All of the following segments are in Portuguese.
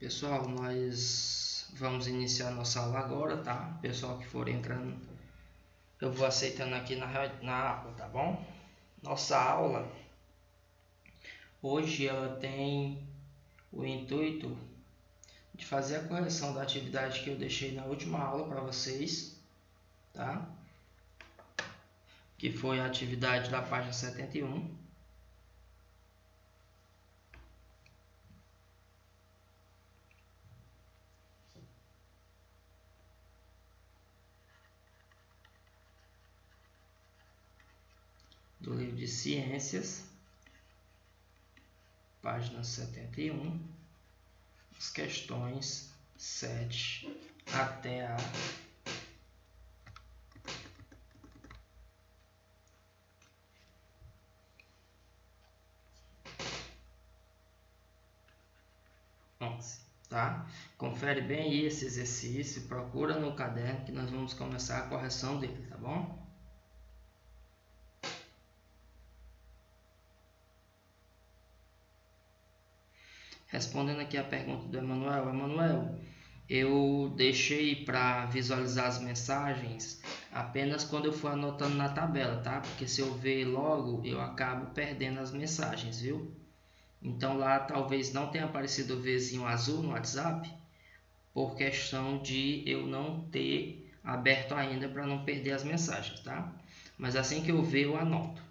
Pessoal, nós vamos iniciar nossa aula agora, tá? Pessoal que for entrando, eu vou aceitando aqui na aula, tá bom? Nossa aula hoje ela tem o intuito de fazer a correção da atividade que eu deixei na última aula para vocês, tá? Que foi a atividade da página 71. Do livro de Ciências, página 71, as questões 7 até a 11, tá? Confere bem aí esse exercício, procura no caderno que nós vamos começar a correção dele, tá bom? Respondendo aqui a pergunta do Emanuel. Emanuel, eu deixei para visualizar as mensagens apenas quando eu for anotando na tabela, tá? Porque se eu ver logo, eu acabo perdendo as mensagens, viu? Então lá talvez não tenha aparecido o Vzinho azul no WhatsApp, por questão de eu não ter aberto ainda para não perder as mensagens, tá? Mas assim que eu ver, eu anoto.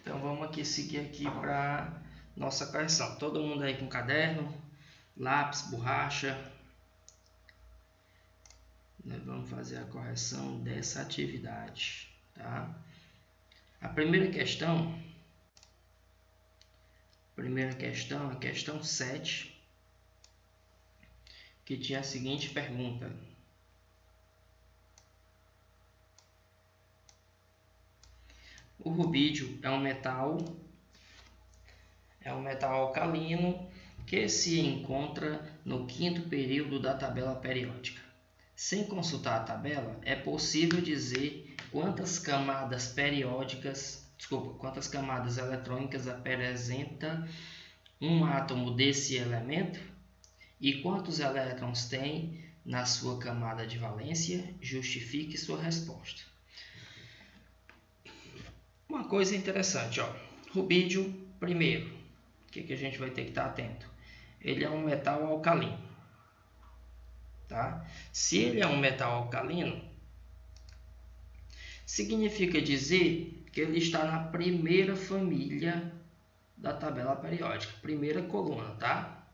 Então vamos aqui seguir aqui para nossa correção. Todo mundo aí com caderno, lápis, borracha. Nós vamos fazer a correção dessa atividade, tá? A primeira questão, a questão 7, que tinha a seguinte pergunta. O rubídio é um metal alcalino que se encontra no quinto período da tabela periódica. Sem consultar a tabela, é possível dizer quantas camadas eletrônicas apresenta um átomo desse elemento e quantos elétrons tem na sua camada de valência. Justifique sua resposta. Uma coisa interessante, ó. Rubídio, primeiro, o que a gente vai ter que estar atento? Ele é um metal alcalino, tá? Se ele é um metal alcalino, significa dizer que ele está na primeira família da tabela periódica, primeira coluna, tá?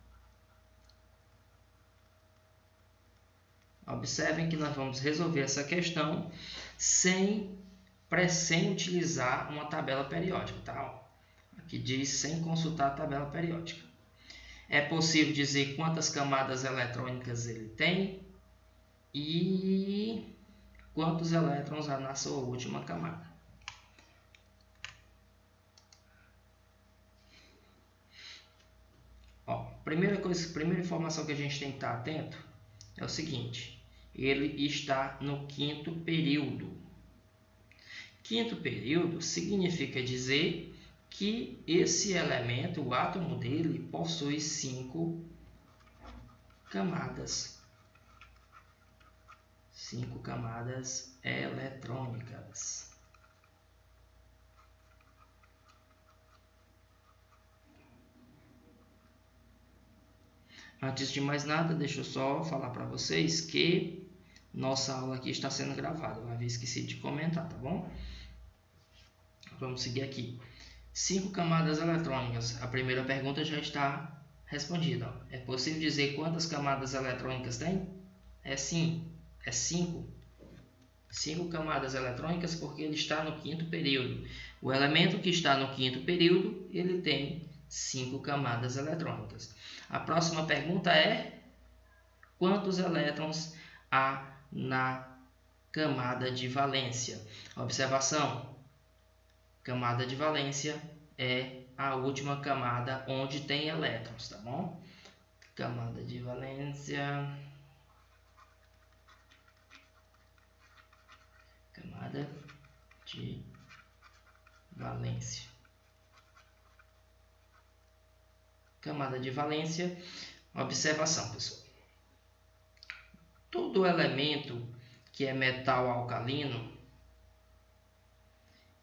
Observem que nós vamos resolver essa questão sem utilizar uma tabela periódica, tá? Aqui diz sem consultar a tabela periódica. É possível dizer quantas camadas eletrônicas ele tem e quantos elétrons há na sua última camada. Ó, primeira informação que a gente tem que estar atento é o seguinte: ele está no quinto período. Quinto período significa dizer que esse elemento, o átomo dele, possui 5 camadas. 5 camadas eletrônicas. Antes de mais nada, deixa eu só falar para vocês que nossa aula aqui está sendo gravada. Eu havia esquecido de comentar, tá bom? Vamos seguir aqui. 5 camadas eletrônicas. A primeira pergunta já está respondida. Ó. É possível dizer quantas camadas eletrônicas tem? É sim. É 5. 5 camadas eletrônicas porque ele está no quinto período. O elemento que está no quinto período, ele tem 5 camadas eletrônicas. A próxima pergunta é: quantos elétrons há na camada de valência? Observação: camada de valência é a última camada onde tem elétrons, tá bom? Camada de valência. camada de valência. Camada de valência, observação, pessoal. Todo elemento que é metal alcalino,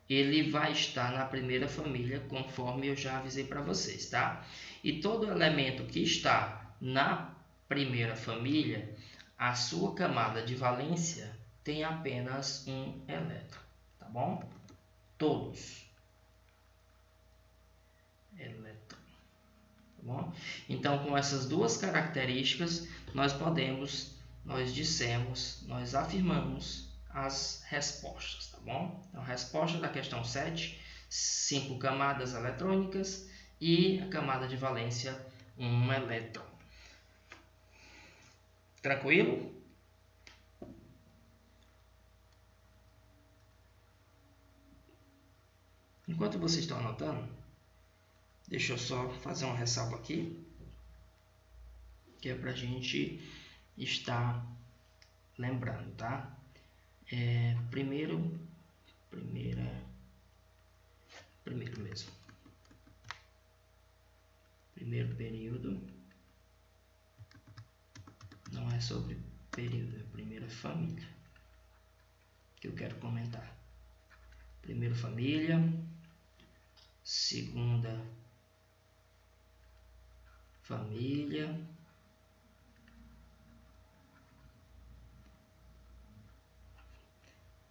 ele vai estar na primeira família, conforme eu já avisei para vocês, tá? E todo elemento que está na primeira família, a sua camada de valência tem apenas um elétron, tá bom? Todos. Elétron, tá bom? Então, com essas duas características, nós afirmamos as respostas, tá bom? Então, a resposta da questão 7, 5 camadas eletrônicas e a camada de valência, 1 elétron. Tranquilo? Enquanto vocês estão anotando, deixa eu só fazer uma ressalva aqui, que é para a gente estar lembrando, tá? Primeiro mesmo. Primeiro período não é sobre período, é primeira família que eu quero comentar. Primeira família, segunda família,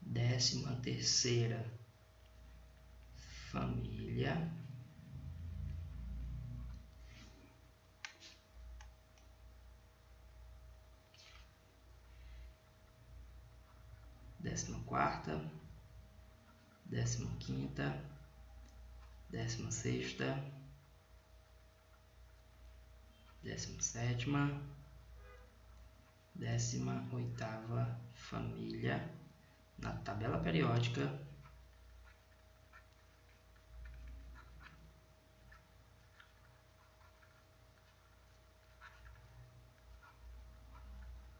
décima terceira família, décima quarta, décima quinta, décima sexta, décima sétima, décima oitava família na tabela periódica,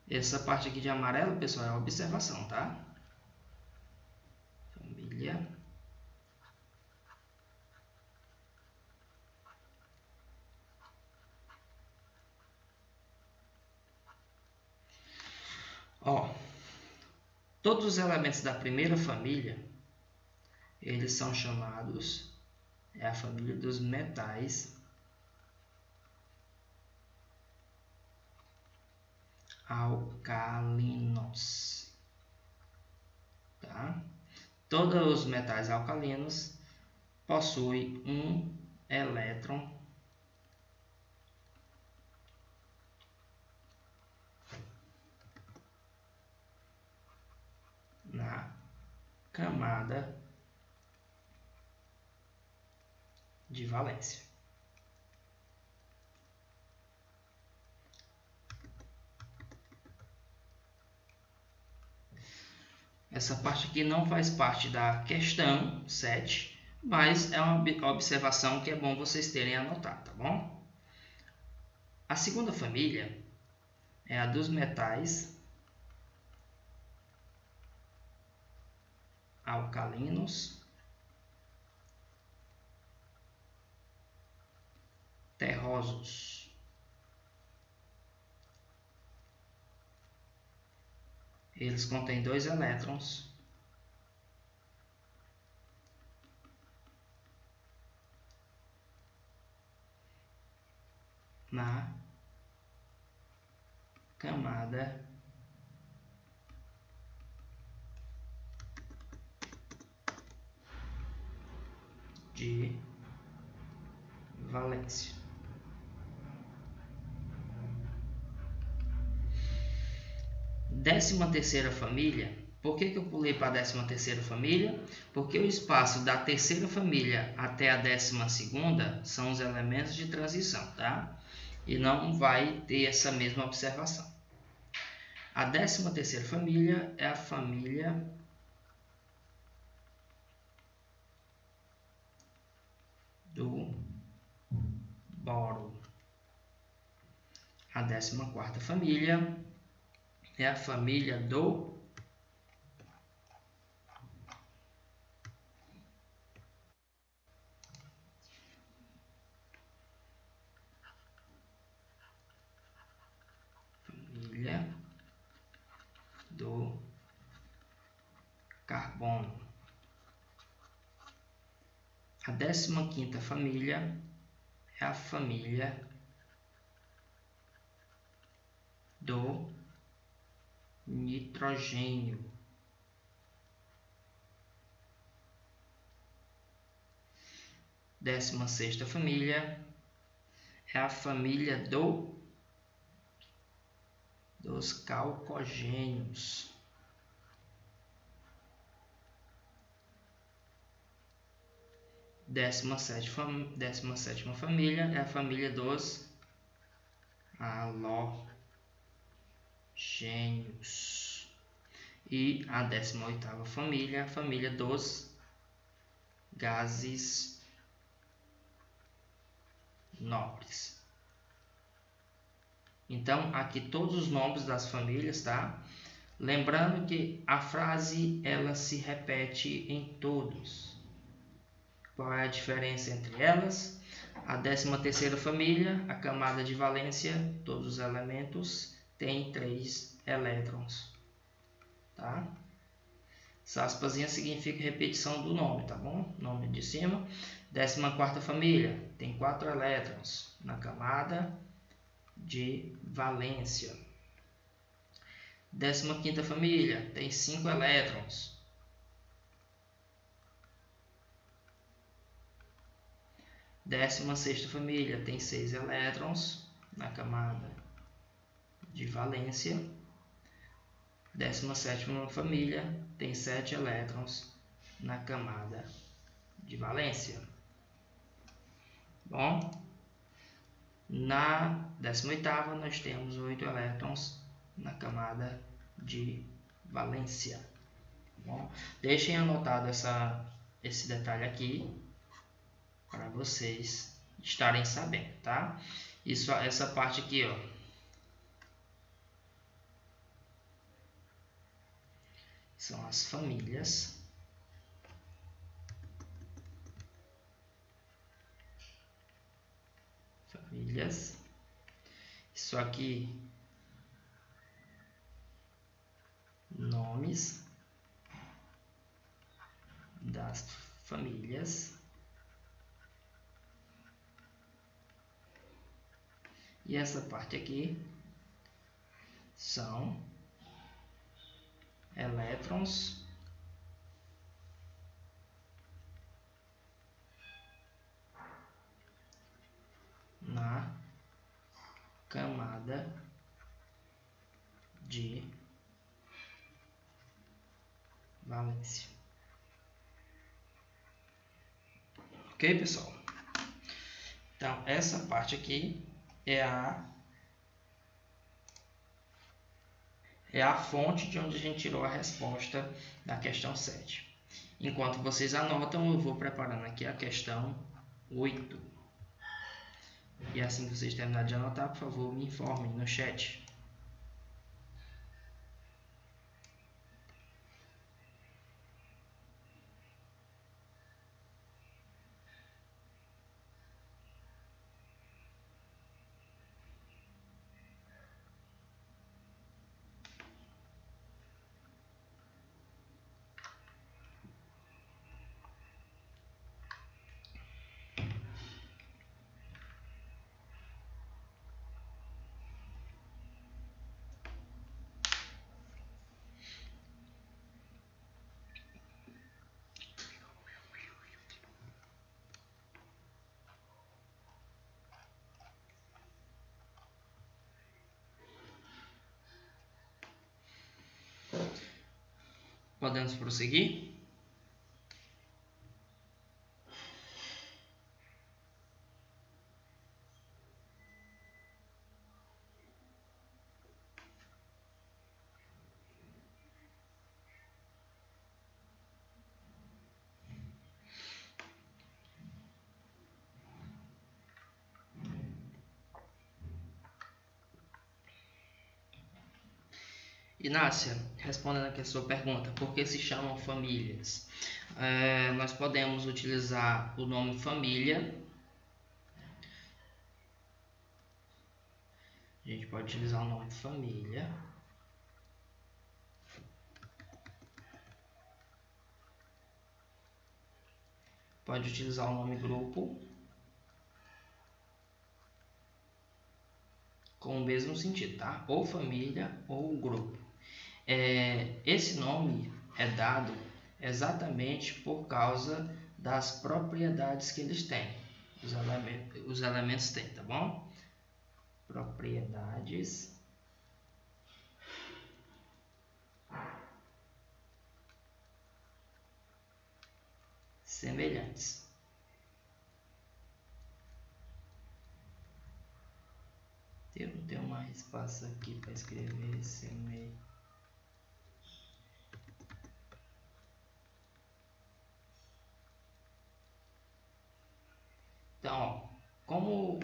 essa parte aqui de amarelo, pessoal, é a observação, tá? Família. Ó, todos os elementos da primeira família, eles são chamados, é a família dos metais alcalinos, tá? Todos os metais alcalinos possuem um elétron na camada de valência. Essa parte aqui não faz parte da questão 7, mas é uma observação que é bom vocês terem anotado, tá bom? A segunda família é a dos metais alcalinos terrosos. Eles contêm 2 elétrons na camada de valência. Décima terceira família. Por que eu pulei para a 13ª família? Porque o espaço da terceira família até a 12ª são os elementos de transição, tá? E não vai ter essa mesma observação. A 13ª família é a família do boro. A 14ª família é a família do carbono. A 15ª família é a família do nitrogênio. 16ª família é a família dos calcogênios. 17ª família é a família dos halogênios. E a 18ª família é a família dos gases nobres. Então, aqui todos os nomes das famílias, tá? Lembrando que a frase ela se repete em todos. Qual é a diferença entre elas? A 13ª família, a camada de valência, todos os elementos têm 3 elétrons, tá? Essa aspazinha significa repetição do nome, tá bom? Nome de cima. 14ª família tem 4 elétrons na camada de valência. 15ª família tem 5 elétrons. 16ª família tem 6 elétrons na camada de valência. 17ª família tem 7 elétrons na camada de valência. Bom, na 18ª nós temos 8 elétrons na camada de valência. Bom, deixem anotado esse detalhe aqui para vocês estarem sabendo, tá? Isso, essa parte aqui, ó, são as famílias. Isso aqui, nomes das famílias. E essa parte aqui são elétrons na camada de valência. Ok, pessoal? Então, essa parte aqui é a fonte de onde a gente tirou a resposta da questão 7. Enquanto vocês anotam, eu vou preparando aqui a questão 8. E assim que vocês terminarem de anotar, por favor, me informem no chat. Podemos prosseguir? Inácia, respondendo aqui a sua pergunta, por que se chamam famílias? Nós podemos utilizar o nome família. A gente pode utilizar o nome família pode utilizar o nome grupo com o mesmo sentido, tá? Ou família ou grupo. Esse nome é dado exatamente por causa das propriedades que eles têm. Os elementos têm, tá bom? Propriedades semelhantes. Eu não tenho mais espaço aqui para escrever semelhante. Então, ó, como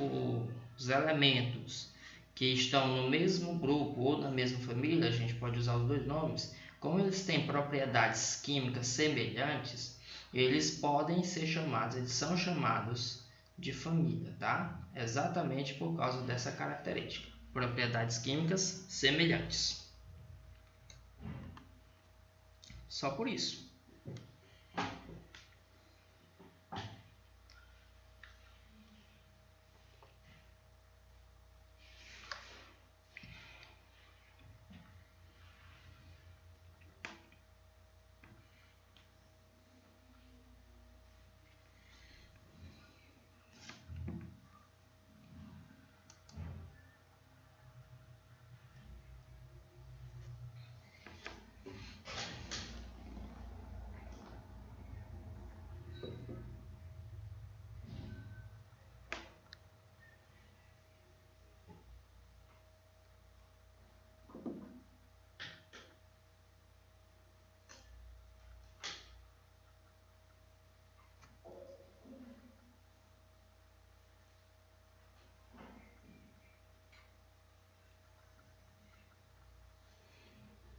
os elementos que estão no mesmo grupo ou na mesma família, a gente pode usar os dois nomes, como eles têm propriedades químicas semelhantes, eles podem ser chamados, eles são chamados de família, tá? Exatamente por causa dessa característica, propriedades químicas semelhantes. Só por isso.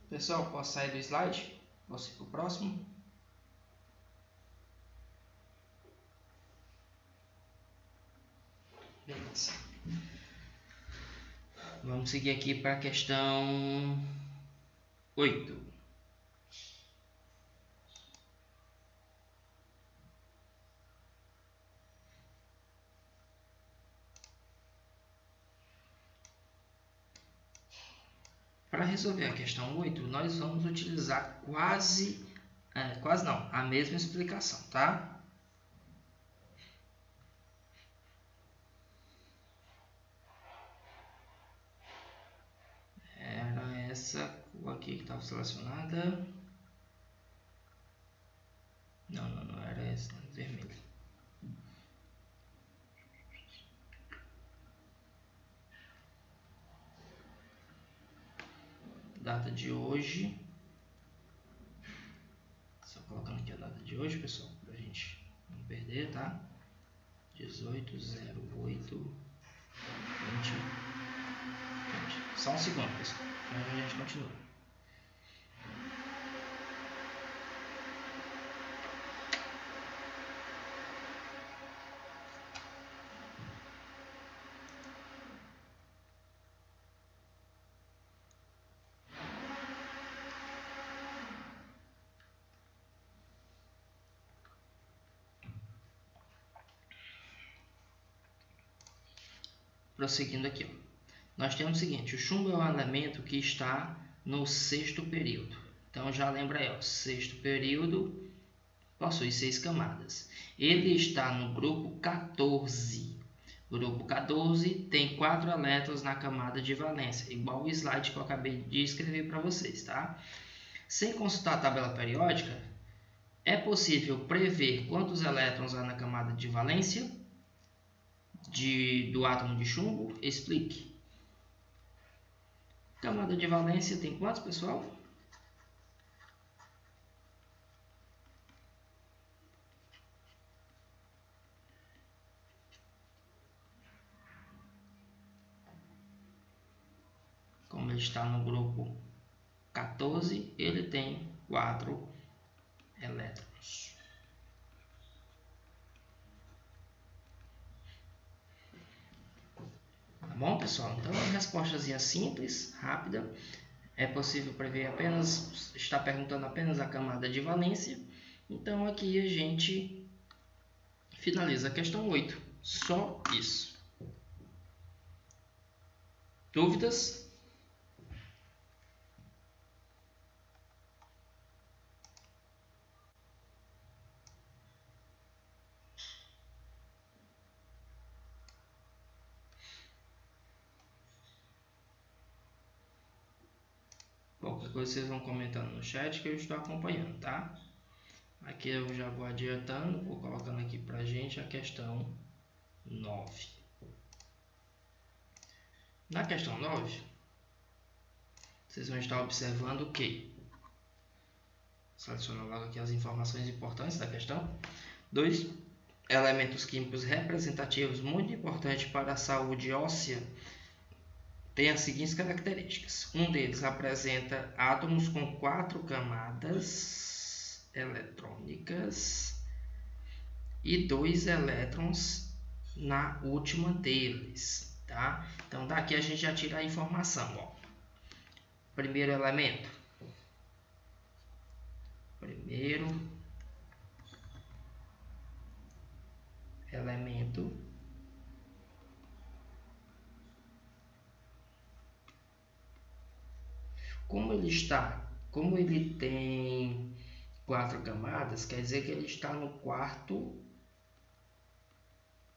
Pessoal, posso sair do slide? Posso ir para o próximo? Beleza. Vamos seguir aqui para a questão 8. Para resolver a questão 8, nós vamos utilizar quase não, a mesma explicação, tá? Era essa cor aqui que estava selecionada. Não era essa, não, vermelho. Data de hoje. Só colocando aqui a data de hoje, pessoal, para a gente não perder, tá? 18/08/20. Só um segundo, pessoal. Aí a gente continua. Prosseguindo aqui, ó. Nós temos o seguinte: o chumbo é um elemento que está no sexto período. Então já lembra aí, ó, sexto período possui 6 camadas. Ele está no grupo 14. O grupo 14 tem 4 elétrons na camada de valência, igual o slide que eu acabei de escrever para vocês, tá? Sem consultar a tabela periódica, é possível prever quantos elétrons há na camada de valência do átomo de chumbo? Explique. Camada de valência tem quantos, pessoal? Como ele está no grupo 14, ele tem 4 elétrons. Tá bom, pessoal? Então, uma respostazinha simples, rápida. É possível prever apenas, está perguntando apenas a camada de valência. Então, aqui a gente Finaliza a questão 8. Só isso. Dúvidas? Qualquer coisa vocês vão comentando no chat que eu estou acompanhando, tá? Aqui eu já vou adiantando, vou colocando aqui pra gente a questão 9. Na questão 9, vocês vão estar observando o quê? Selecionando logo aqui as informações importantes da questão. 2 elementos químicos representativos muito importantes para a saúde óssea têm as seguintes características. Um deles apresenta átomos com 4 camadas eletrônicas e 2 elétrons na última deles, tá? Então daqui a gente já tira a informação, ó. Primeiro elemento. Como ele tem 4 camadas, quer dizer que ele está no quarto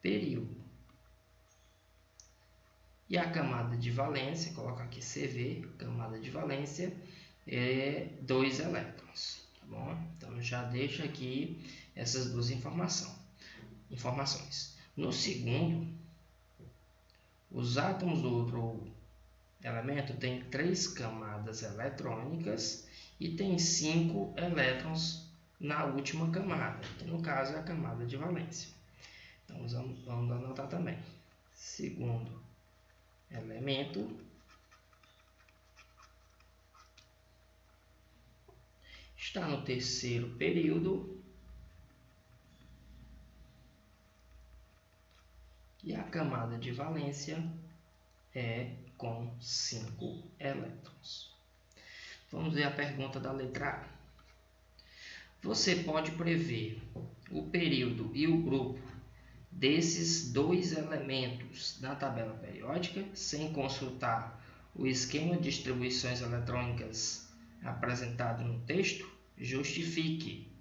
período. E a camada de valência, coloca aqui CV, camada de valência, é 2 elétrons, tá bom? Então já deixa aqui essas duas informações. No segundo, os átomos do outro elemento têm 3 camadas eletrônicas e tem 5 elétrons na última camada, que no caso é a camada de valência. Então vamos anotar também. Segundo elemento está no terceiro período e a camada de valência é com 5 elétrons. Vamos ver a pergunta da letra A. Você pode prever o período e o grupo desses 2 elementos na tabela periódica sem consultar o esquema de distribuições eletrônicas apresentado no texto? Justifique.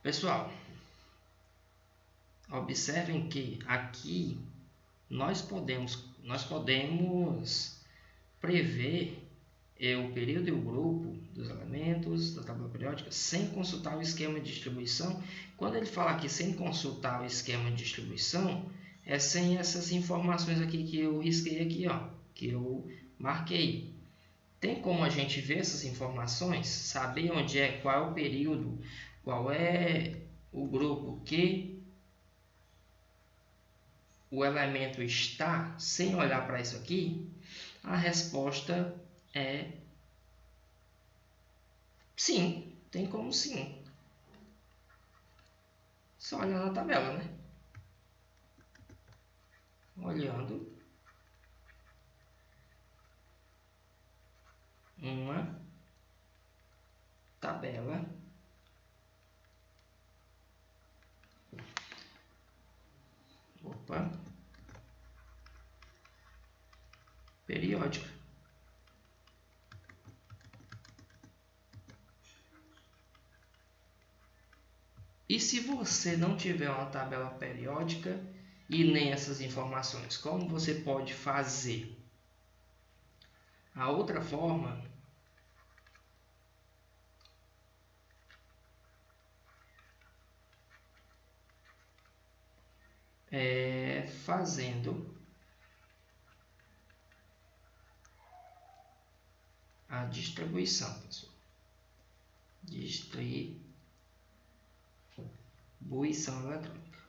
Pessoal, observem que aqui nós podemos prever o período e o grupo dos elementos da tabela periódica sem consultar o esquema de distribuição. Quando ele fala aqui sem consultar o esquema de distribuição, é sem essas informações aqui que eu risquei aqui, ó, que eu marquei. Tem como a gente ver essas informações, saber onde é, qual é o período, qual é o grupo que o elemento está, sem olhar para isso aqui? A resposta é sim, tem como sim. Só olhar na tabela, né? Olhando uma tabela periódica. E se você não tiver uma tabela periódica e nem essas informações, como você pode fazer? A outra forma é fazendo a distribuição, pessoal. Distribuição eletrônica.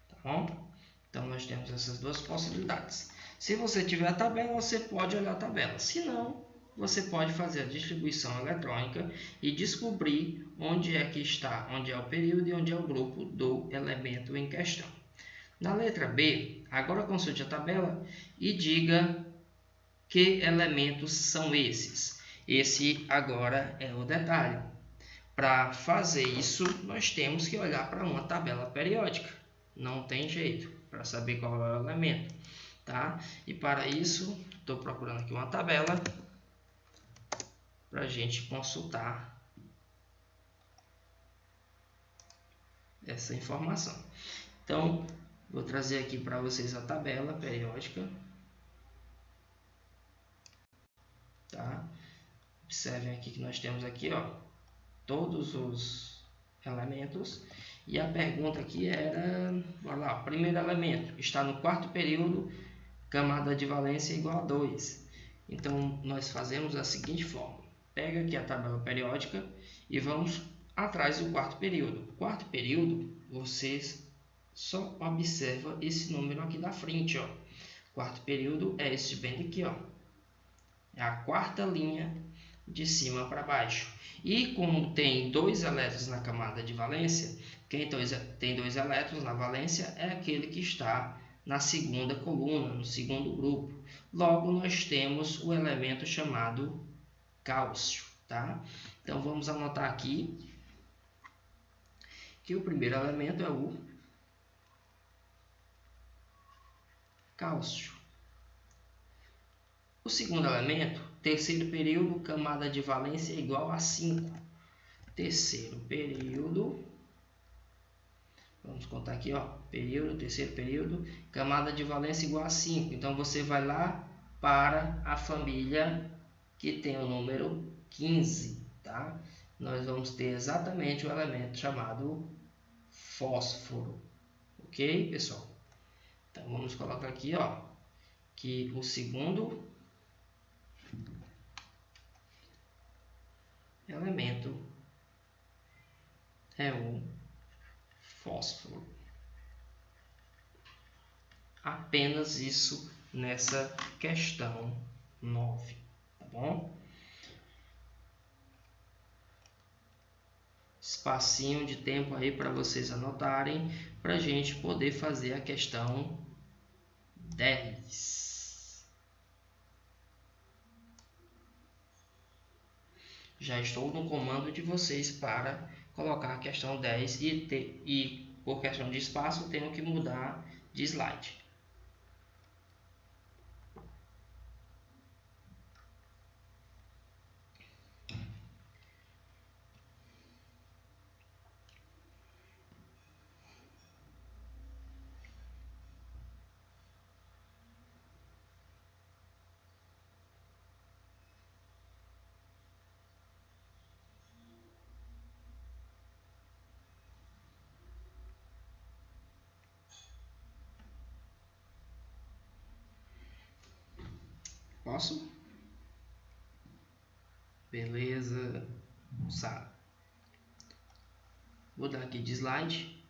Tá bom? Então nós temos essas duas possibilidades. Se você tiver a tabela, você pode olhar a tabela. Se não, você pode fazer a distribuição eletrônica e descobrir onde é que está, onde é o período e onde é o grupo do elemento em questão. Na letra B, agora consulte a tabela e diga que elementos são esses. Esse agora é o detalhe. Para fazer isso, nós temos que olhar para uma tabela periódica. Não tem jeito para saber qual é o elemento, tá? E para isso, estou procurando aqui uma tabela para a gente consultar essa informação. Então, vou trazer aqui para vocês a tabela periódica, tá? Observem aqui que nós temos aqui, ó, todos os elementos. E a pergunta aqui era, bora lá, o primeiro elemento está no quarto período, camada de valência igual a 2. Então, nós fazemos da seguinte forma. Pega aqui a tabela periódica e vamos atrás do quarto período. O quarto período, vocês só observa esse número aqui da frente, ó. Quarto período é esse bem aqui, ó. É a quarta linha de cima para baixo. E como tem 2 elétrons na camada de valência, quem tem 2 elétrons na valência é aquele que está na segunda coluna, no segundo grupo. Logo, nós temos o elemento chamado cálcio, tá? Então, vamos anotar aqui que o primeiro elemento é o cálcio. O segundo elemento, terceiro período, camada de valência igual a 5. Terceiro período, vamos contar aqui, ó, período, terceiro período, camada de valência igual a 5. Então, você vai lá para a família que tem o número 15, tá? Nós vamos ter exatamente o elemento chamado fósforo, ok, pessoal? Então, vamos colocar aqui, ó, que o segundo elemento é o fósforo. Apenas isso nessa questão 9, tá bom? Espacinho de tempo aí para vocês anotarem, para a gente poder fazer a questão 10. Já estou no comando de vocês para colocar a questão 10 e por questão de espaço, tenho que mudar de slide. Posso? Beleza. Sabe. Vou dar aqui de slide.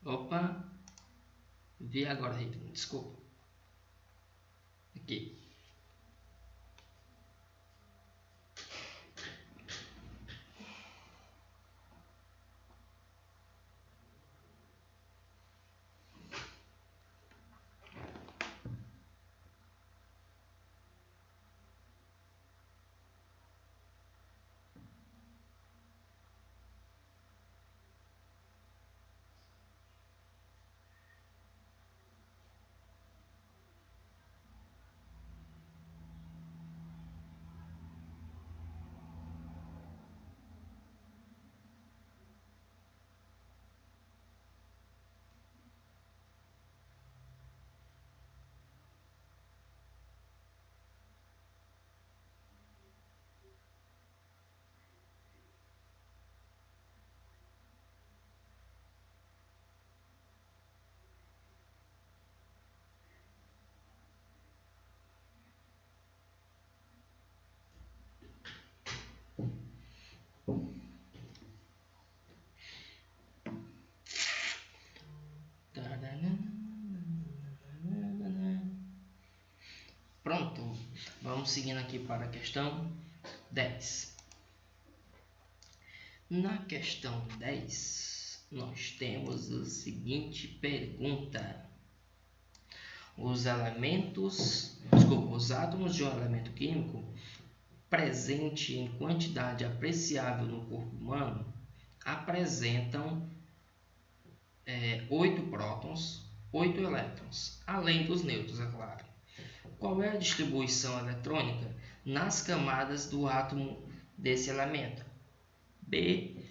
Opa. Vi agora, Rita. Desculpa. Aqui. Pronto, vamos seguindo aqui para a questão 10. Na questão 10, nós temos a seguinte pergunta. Os átomos de um elemento químico presente em quantidade apreciável no corpo humano apresentam 8 prótons, 8 elétrons, além dos nêutrons, é claro. Qual é a distribuição eletrônica nas camadas do átomo desse elemento? B.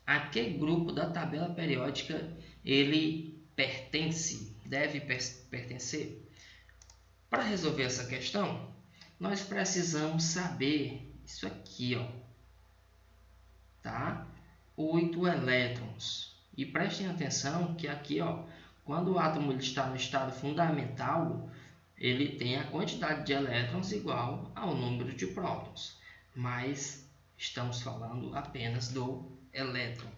A que grupo da tabela periódica ele pertence, deve pertencer? Para resolver essa questão, nós precisamos saber isso aqui, ó, tá? 8 elétrons. E prestem atenção que aqui, ó, quando o átomo ele está no estado fundamental, ele tem a quantidade de elétrons igual ao número de prótons, mas estamos falando apenas do elétron.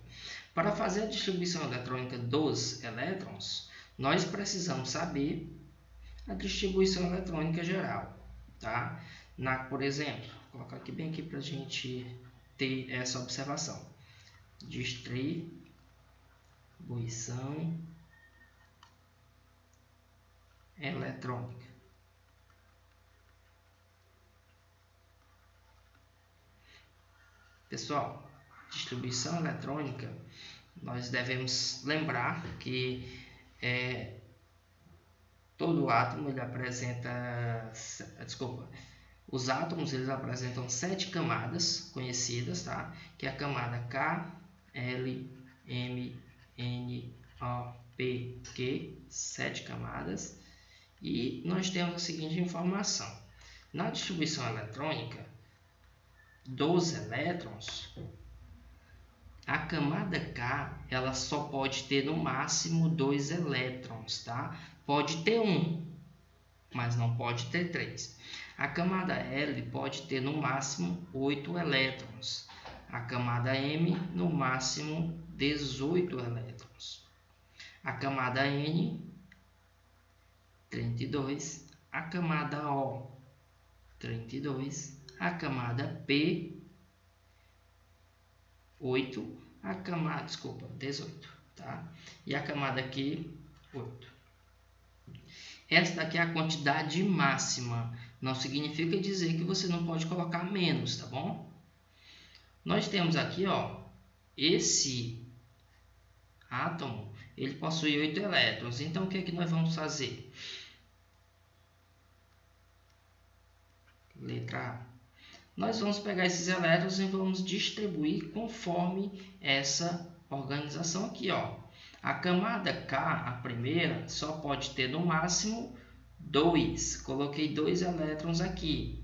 Para fazer a distribuição eletrônica dos elétrons, nós precisamos saber a distribuição eletrônica geral, tá? Por exemplo, vou colocar aqui bem aqui para a gente ter essa observação. Distribuição eletrônica. Pessoal, distribuição eletrônica, nós devemos lembrar que todo átomo ele apresenta, os átomos eles apresentam 7 camadas conhecidas, tá? Que é a camada K, L, M, N, O, P, Q, 7 camadas. E nós temos a seguinte informação: na distribuição eletrônica dos elétrons, a camada K ela só pode ter no máximo 2 elétrons, tá? Pode ter 1, mas não pode ter 3. A camada L pode ter no máximo 8 elétrons. A camada M no máximo 18 elétrons. A camada N 32, a camada O 32, a camada P 8, a camada, 18, tá? E a camada Q 8. Essa daqui é a quantidade máxima, não significa dizer que você não pode colocar menos, tá bom? Nós temos aqui, ó, esse átomo, ele possui 8 elétrons, então o que é que nós vamos fazer? Letra A. Nós vamos pegar esses elétrons e vamos distribuir conforme essa organização aqui, ó. A camada K, a primeira, só pode ter no máximo 2. Coloquei 2 elétrons aqui.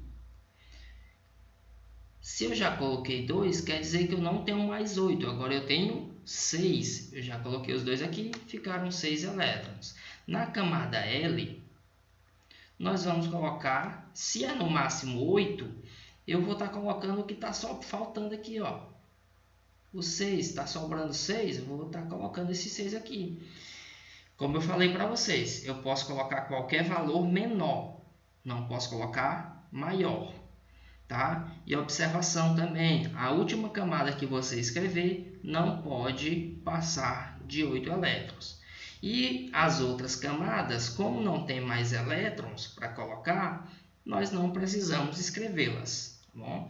Se eu já coloquei 2, quer dizer que eu não tenho mais 8. Agora eu tenho 6. Eu já coloquei os 2 aqui, ficaram 6 elétrons. Na camada L, nós vamos colocar, se é no máximo 8, eu vou estar colocando o que está só faltando aqui, ó. O 6, está sobrando 6, eu vou estar colocando esses 6 aqui. Como eu falei para vocês, eu posso colocar qualquer valor menor, não posso colocar maior, tá? E observação também, a última camada que você escrever não pode passar de 8 elétrons. E as outras camadas, como não tem mais elétrons para colocar, nós não precisamos escrevê-las, tá bom?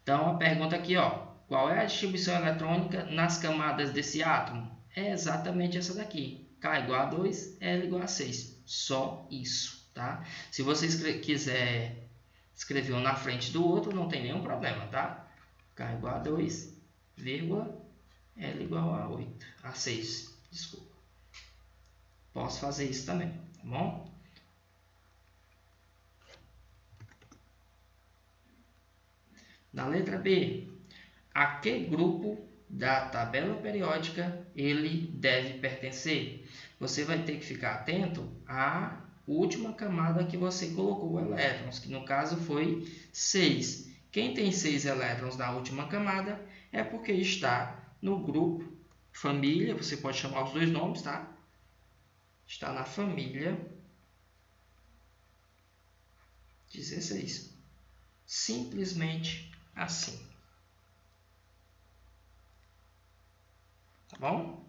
Então, a pergunta aqui, ó, qual é a distribuição eletrônica nas camadas desse átomo? É exatamente essa daqui. K igual a 2, L igual a 6. Só isso, tá? Se você quiser escrever um na frente do outro, não tem nenhum problema, tá? K igual a 2, vírgula, L igual a 8, a 6, desculpa. Posso fazer isso também, tá bom? Na letra B, a que grupo da tabela periódica ele deve pertencer? Você vai ter que ficar atento à última camada que você colocou elétrons, que no caso foi 6. Quem tem 6 elétrons na última camada é porque está no grupo família, você pode chamar os dois nomes, tá? Está na família 16. Simplesmente assim. tá bom?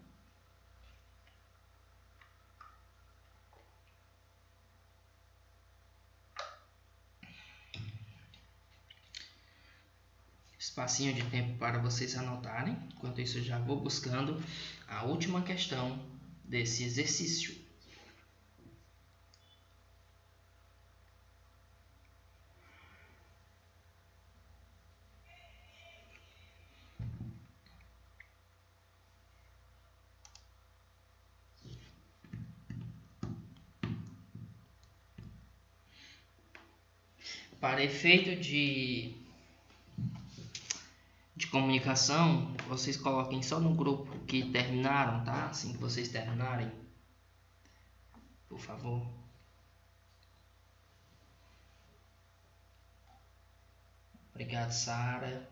Espacinho de tempo para vocês anotarem. Enquanto isso, eu já vou buscando a última questão desse exercício. Para efeito de comunicação, vocês coloquem só no grupo que terminaram, tá? Assim que vocês terminarem, por favor. Obrigado, Sara.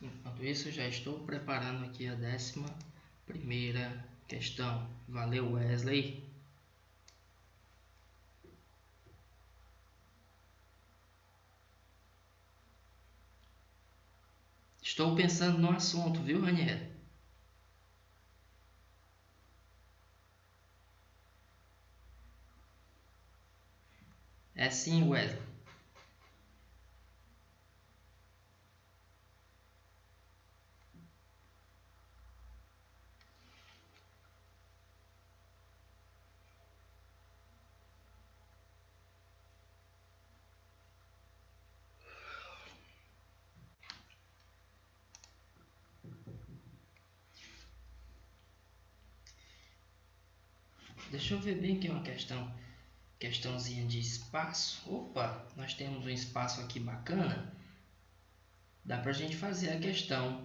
Enquanto isso, já estou preparando aqui a 11ª questão. Valeu, Wesley. Estou pensando no assunto, viu, Raniel? É sim, Wesley. Deixa eu ver bem aqui uma questãozinha de espaço. Opa, nós temos um espaço aqui bacana. Dá para a gente fazer a questão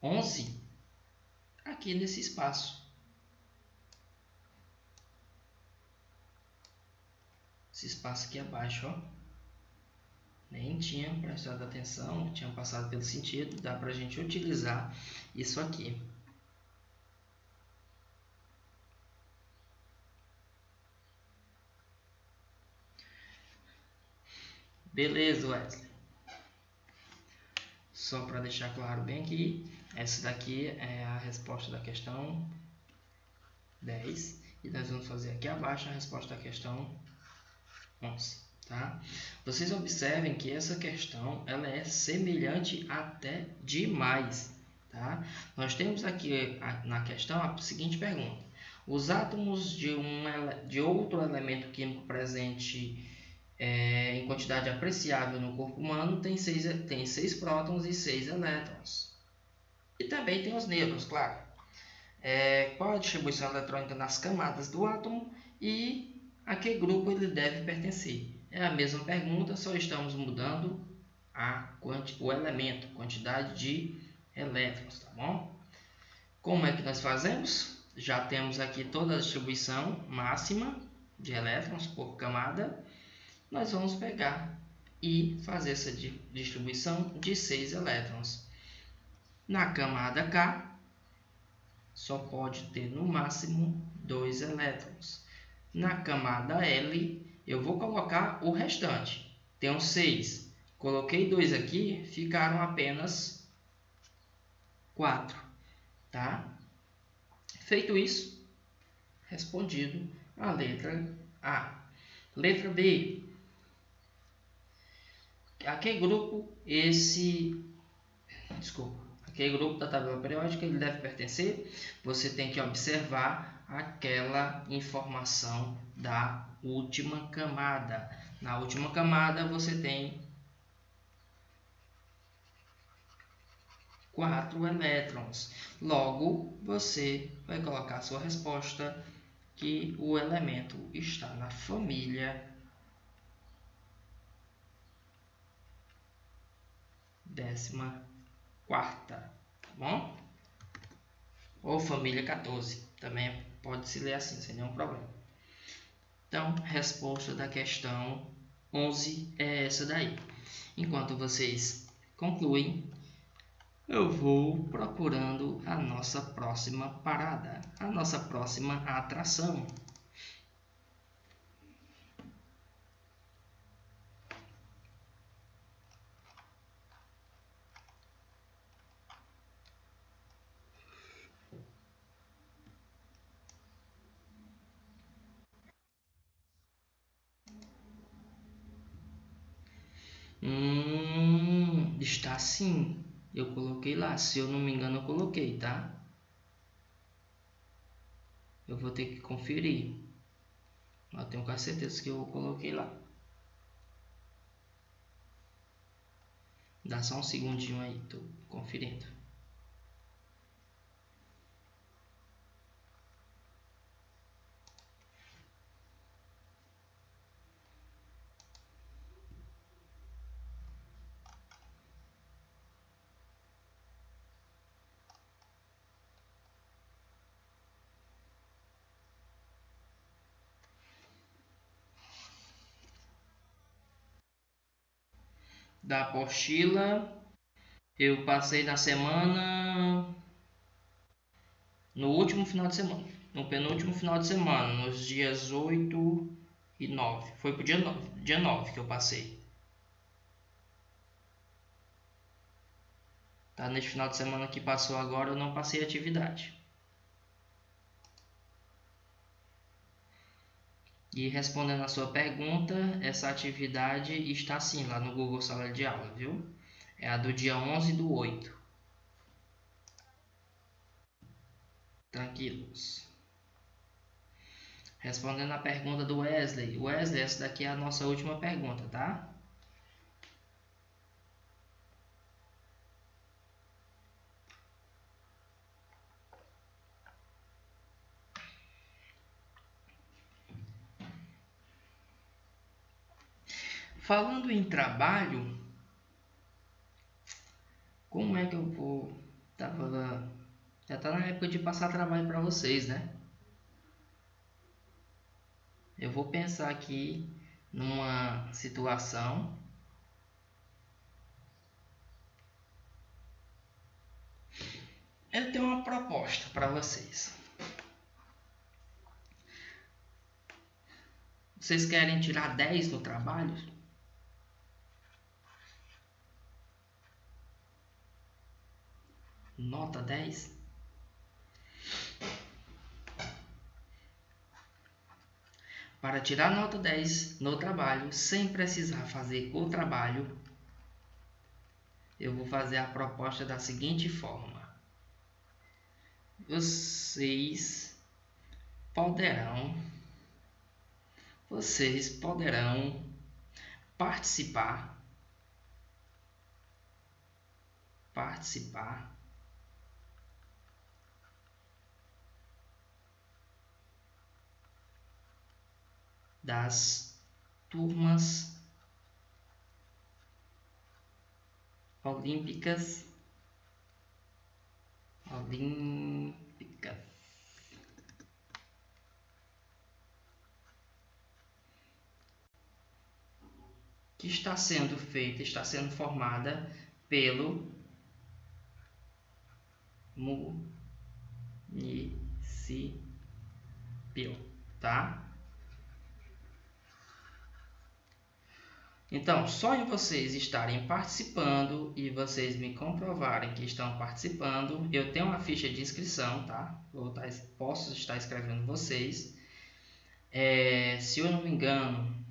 11 aqui nesse espaço. Esse espaço aqui abaixo, ó. Nem tinha prestado atenção, tinha passado pelo sentido. Dá para a gente utilizar isso aqui. Beleza, Wesley. Só para deixar claro bem aqui, essa daqui é a resposta da questão 10. E nós vamos fazer aqui abaixo a resposta da questão 11. Tá? Vocês observem que essa questão ela é semelhante até demais. Tá? Nós temos aqui na questão a seguinte pergunta. Os átomos de outro elemento químico presente em quantidade apreciável no corpo humano tem 6 prótons e 6 elétrons. E também tem os nêutrons, claro. Qual a distribuição eletrônica nas camadas do átomo e a que grupo ele deve pertencer? É a mesma pergunta, só estamos mudando o elemento, quantidade de elétrons, tá bom? Como é que nós fazemos? Já temos aqui toda a distribuição máxima de elétrons por camada. Nós vamos pegar e fazer essa distribuição de 6 elétrons. Na camada K, só pode ter no máximo 2 elétrons. Na camada L, eu vou colocar o restante. Tenho 6. Coloquei 2 aqui, ficaram apenas 4. Tá? Feito isso, respondido a letra A. Letra B. A que grupo aquele grupo da tabela periódica ele deve pertencer? Você tem que observar aquela informação da última camada. Na última camada você tem 4 elétrons. Logo, você vai colocar a sua resposta que o elemento está na família 14ª, tá bom? Ou família 14, também pode se ler assim, sem nenhum problema. Então, a resposta da questão 11 é essa daí. Enquanto vocês concluem, eu vou procurando a nossa próxima parada, a nossa próxima atração. Está sim. Eu coloquei lá. Se eu não me engano, eu coloquei, tá? Eu vou ter que conferir. Eu tenho quase certeza que eu coloquei lá. Dá só um segundinho aí, tô conferindo. Da apostila, eu passei na semana, no último final de semana, no penúltimo final de semana, nos dias 8 e 9. Foi pro dia 9 que eu passei. Tá, neste final de semana que passou agora, eu não passei atividade. E respondendo a sua pergunta, essa atividade está sim lá no Google Sala de Aula, viu? É a do dia 11/8. Tranquilos. Respondendo a pergunta do Wesley. Wesley, essa daqui é a nossa última pergunta, tá? Falando em trabalho, como é que eu vou... Já tá na época de passar trabalho para vocês, né? Eu vou pensar aqui numa situação. Eu tenho uma proposta para vocês. Vocês querem tirar 10 no trabalho? Nota 10? Para tirar nota 10 no trabalho, sem precisar fazer o trabalho, eu vou fazer a proposta da seguinte forma. Vocês poderão participar das turmas olímpicas que está sendo formada pelo município, tá? Então, só em vocês estarem participando e vocês me comprovarem que estão participando, eu tenho uma ficha de inscrição, tá? Posso estar escrevendo vocês. Se eu não me engano,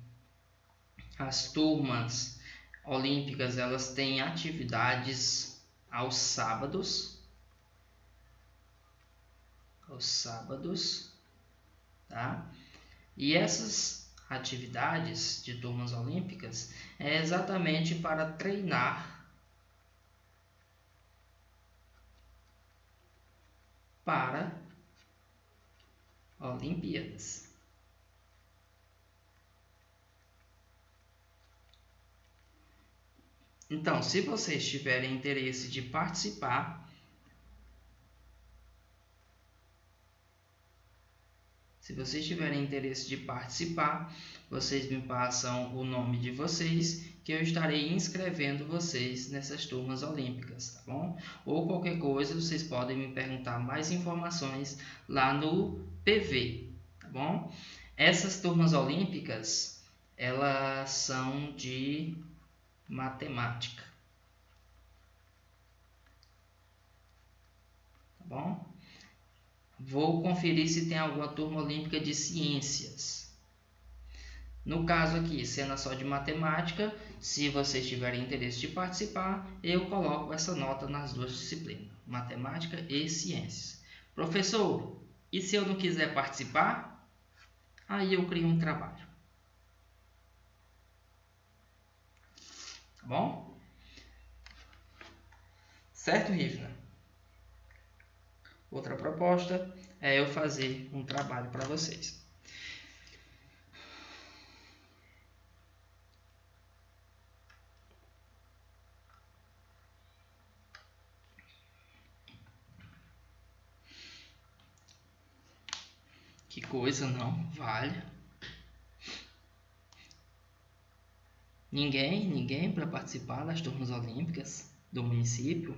as turmas olímpicas, elas têm atividades aos sábados, tá? E essas atividades de turmas olímpicas é exatamente para treinar para Olimpíadas. Então, se vocês tiverem interesse de participar, vocês me passam o nome de vocês, que eu estarei inscrevendo vocês nessas turmas olímpicas, tá bom? Ou qualquer coisa, vocês podem me perguntar mais informações lá no PV, tá bom? Essas turmas olímpicas, elas são de matemática, tá bom? Vou conferir se tem alguma turma olímpica de ciências. No caso aqui, sendo só de matemática, se vocês tiverem interesse de participar, eu coloco essa nota nas duas disciplinas, matemática e ciências. Professor, e se eu não quiser participar? Aí eu crio um trabalho. Tá bom? Certo, Rivna? Outra proposta é eu fazer um trabalho para vocês. Que coisa, não vale. Ninguém para participar das turmas olímpicas do município.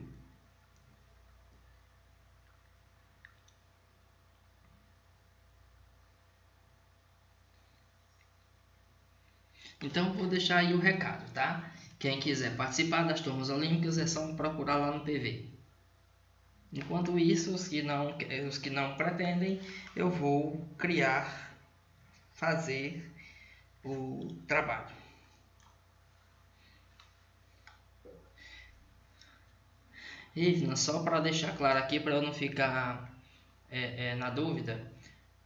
Então vou deixar aí o recado, tá? Quem quiser participar das turmas olímpicas é só me procurar lá no PV. Enquanto isso, os que não pretendem, eu vou fazer o trabalho. Rivna, só para deixar claro aqui, para eu não ficar na dúvida,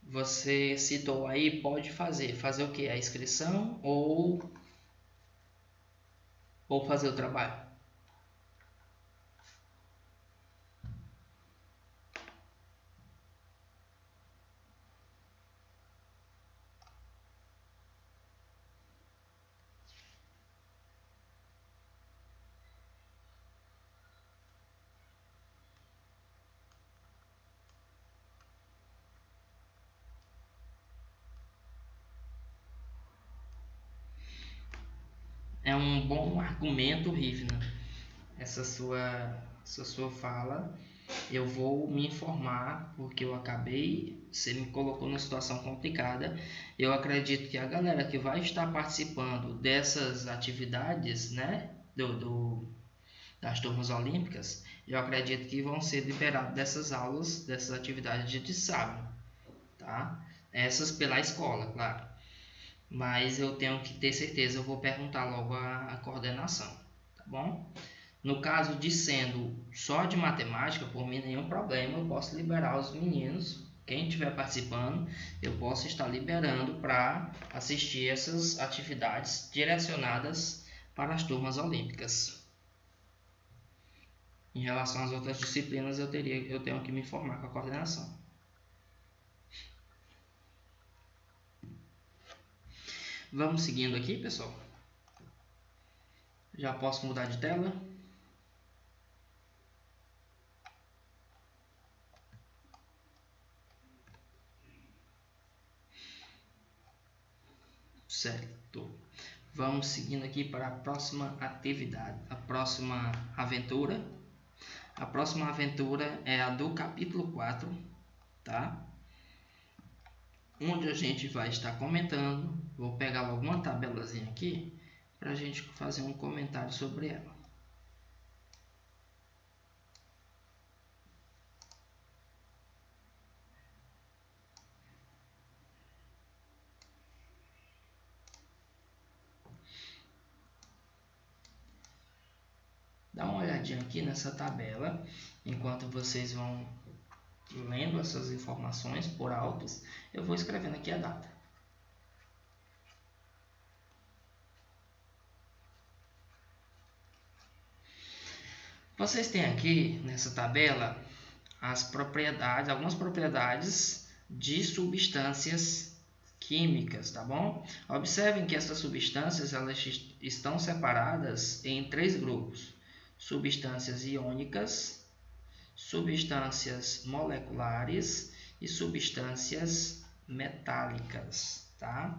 você citou aí, pode fazer o que? A inscrição ou fazer o trabalho? É um bom argumento, Rivna, essa sua fala. Eu vou me informar, porque você me colocou numa situação complicada. Eu acredito que a galera que vai estar participando dessas atividades, né, das turmas olímpicas, eu acredito que vão ser liberados dessas aulas, dessas atividades de sábado, tá? Essas pela escola, claro. Mas eu tenho que ter certeza, eu vou perguntar logo a coordenação, tá bom? No caso de sendo só de matemática, por mim nenhum problema, eu posso liberar os meninos, quem estiver participando, eu posso estar liberando para assistir essas atividades direcionadas para as turmas olímpicas. Em relação às outras disciplinas, eu tenho que me informar com a coordenação. Vamos seguindo aqui, pessoal. Já posso mudar de tela? Certo. Vamos seguindo aqui para a próxima atividade, a próxima aventura. A próxima aventura é a do capítulo 4, tá? Onde a gente vai estar comentando. Vou pegar logo uma tabelazinha aqui para a gente fazer um comentário sobre ela. Dá uma olhadinha aqui nessa tabela, enquanto vocês vão lendo essas informações por altos, eu vou escrevendo aqui a data. Vocês têm aqui nessa tabela algumas propriedades de substâncias químicas, tá bom? Observem que essas substâncias elas estão separadas em 3 grupos: substâncias iônicas, substâncias moleculares e substâncias metálicas, tá?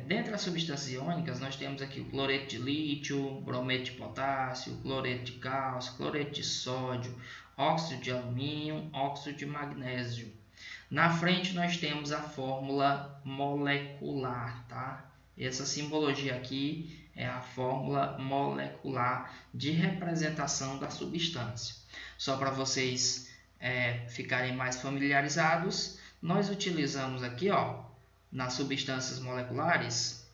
Dentre as substâncias iônicas, nós temos aqui o cloreto de lítio, brometo de potássio, cloreto de cálcio, cloreto de sódio, óxido de alumínio, óxido de magnésio. Na frente nós temos a fórmula molecular, tá? Essa simbologia aqui é a fórmula molecular de representação da substância. Só para vocês ficarem mais familiarizados, nós utilizamos aqui, ó, nas substâncias moleculares,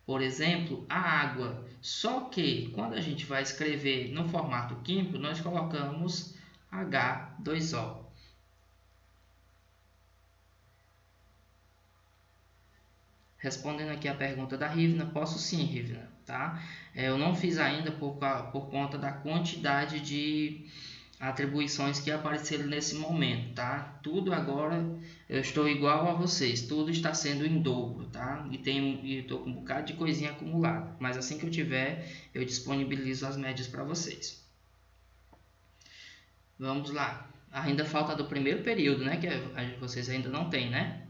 por exemplo, a água. Só que quando a gente vai escrever no formato químico, nós colocamos H2O. Respondendo aqui a pergunta da Rivna, posso sim, Rivna, tá? Eu não fiz ainda por conta da quantidade de atribuições que apareceram nesse momento, tá? Tudo agora eu estou igual a vocês, tudo está sendo em dobro, tá? E estou com um bocado de coisinha acumulada, mas assim que eu tiver, eu disponibilizo as médias para vocês. Vamos lá. Ainda falta do primeiro período, né? Que vocês ainda não têm, né?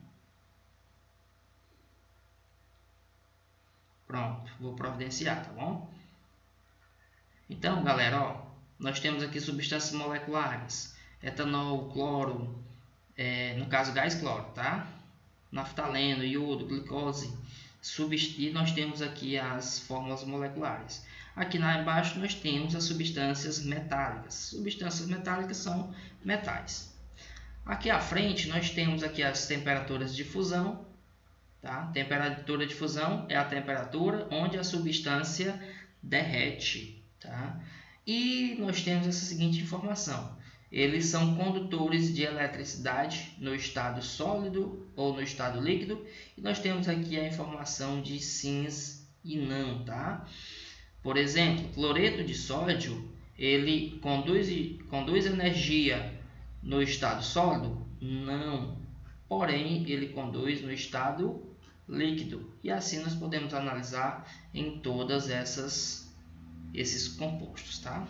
Pronto, vou providenciar, tá bom? Então, galera, ó, nós temos aqui substâncias moleculares, etanol, cloro, no caso gás cloro, tá? Naftaleno, iodo, glicose, e nós temos aqui as fórmulas moleculares. Aqui embaixo nós temos as substâncias metálicas. Substâncias metálicas são metais. Aqui à frente nós temos aqui as temperaturas de fusão, tá? Temperatura de fusão é a temperatura onde a substância derrete, tá? E nós temos essa seguinte informação: eles são condutores de eletricidade no estado sólido ou no estado líquido. E nós temos aqui a informação de sims e não, tá? Por exemplo, cloreto de sódio, ele conduz energia no estado sólido? Não. Porém, ele conduz no estado líquido. E assim nós podemos analisar em todas esses compostos, tá?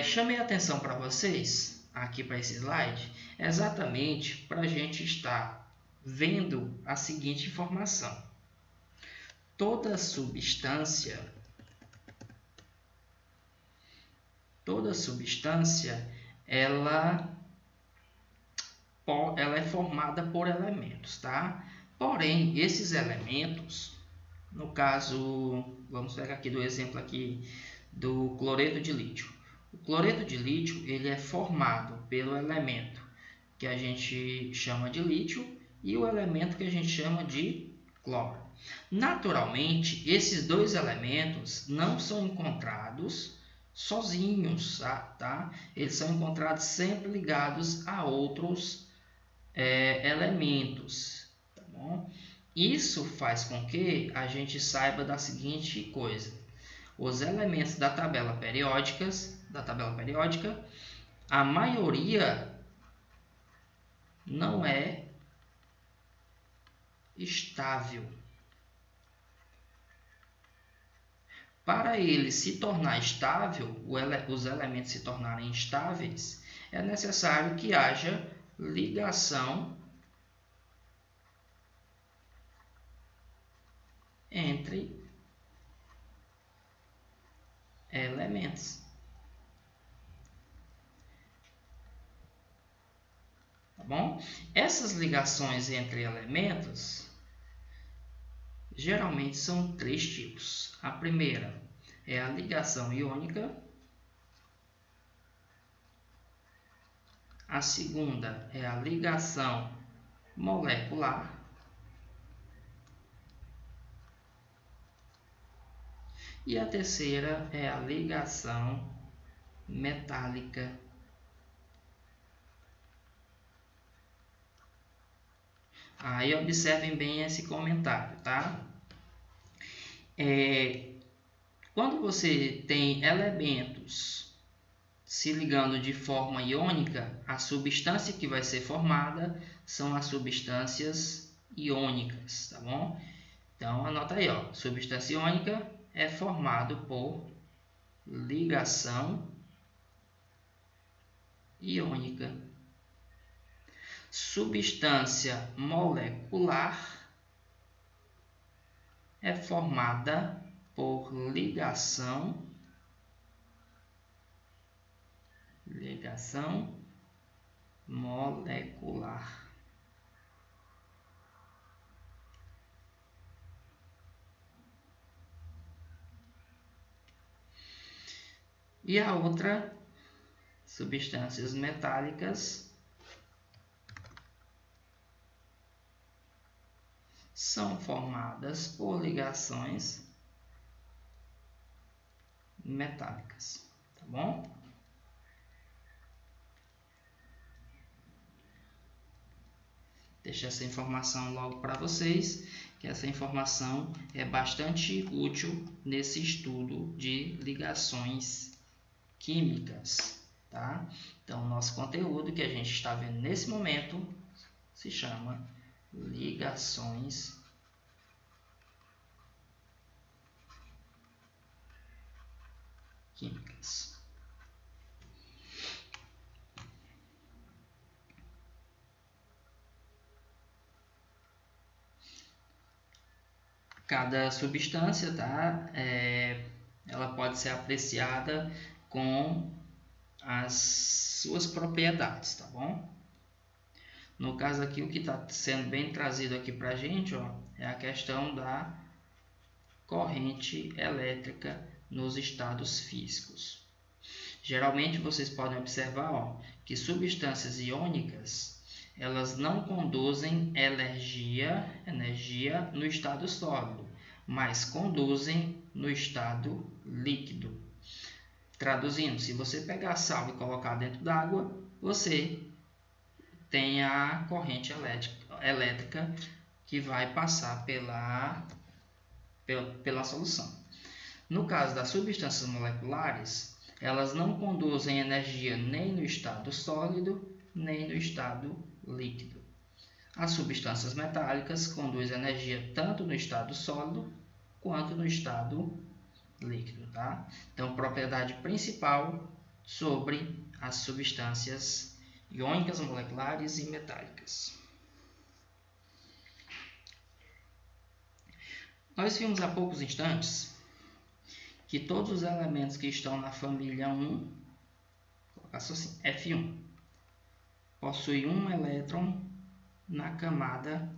Chamei a atenção para vocês aqui para esse slide, exatamente para a gente estar vendo a seguinte informação: toda substância ela é formada por elementos, tá? Porém, esses elementos, no caso, vamos pegar aqui do exemplo aqui do cloreto de lítio. O cloreto de lítio ele é formado pelo elemento que a gente chama de lítio e o elemento que a gente chama de cloro. Naturalmente, esses dois elementos não são encontrados sozinhos, tá? Eles são encontrados sempre ligados a outros elementos, tá bom? Isso faz com que a gente saiba da seguinte coisa: os elementos da tabela periódica, a maioria não é estável. Para ele se tornar estável, os elementos se tornarem estáveis, é necessário que haja ligação entre elementos. Tá bom? Essas ligações entre elementos geralmente são três tipos. A primeira é a ligação iônica. A segunda é a ligação molecular. E a terceira é a ligação metálica. Aí observem bem esse comentário, tá? Quando você tem elementos se ligando de forma iônica, a substância que vai ser formada são as substâncias iônicas, tá bom? Então anota aí, ó, substância iônica é formado por ligação iônica. Substância molecular é formada por ligação molecular. E a outra, substâncias metálicas, são formadas por ligações metálicas, tá bom? Deixo essa informação logo para vocês, que essa informação é bastante útil nesse estudo de ligações químicas, tá? Então, nosso conteúdo que a gente está vendo nesse momento se chama ligações químicas. Cada substância, tá? Ela pode ser apreciada com as suas propriedades, tá bom? No caso aqui, o que está sendo bem trazido aqui para a gente, ó, é a questão da corrente elétrica nos estados físicos. Geralmente vocês podem observar, ó, que substâncias iônicas elas não conduzem energia no estado sólido, mas conduzem no estado líquido. Traduzindo, se você pegar sal e colocar dentro d'água, você tem a corrente elétrica que vai passar pela solução. No caso das substâncias moleculares, elas não conduzem energia nem no estado sólido, nem no estado líquido. As substâncias metálicas conduzem energia tanto no estado sólido quanto no estado líquido, tá? Então, propriedade principal sobre as substâncias iônicas, moleculares e metálicas. Nós vimos há poucos instantes que todos os elementos que estão na família 1, assim, F1, possuem um elétron na camada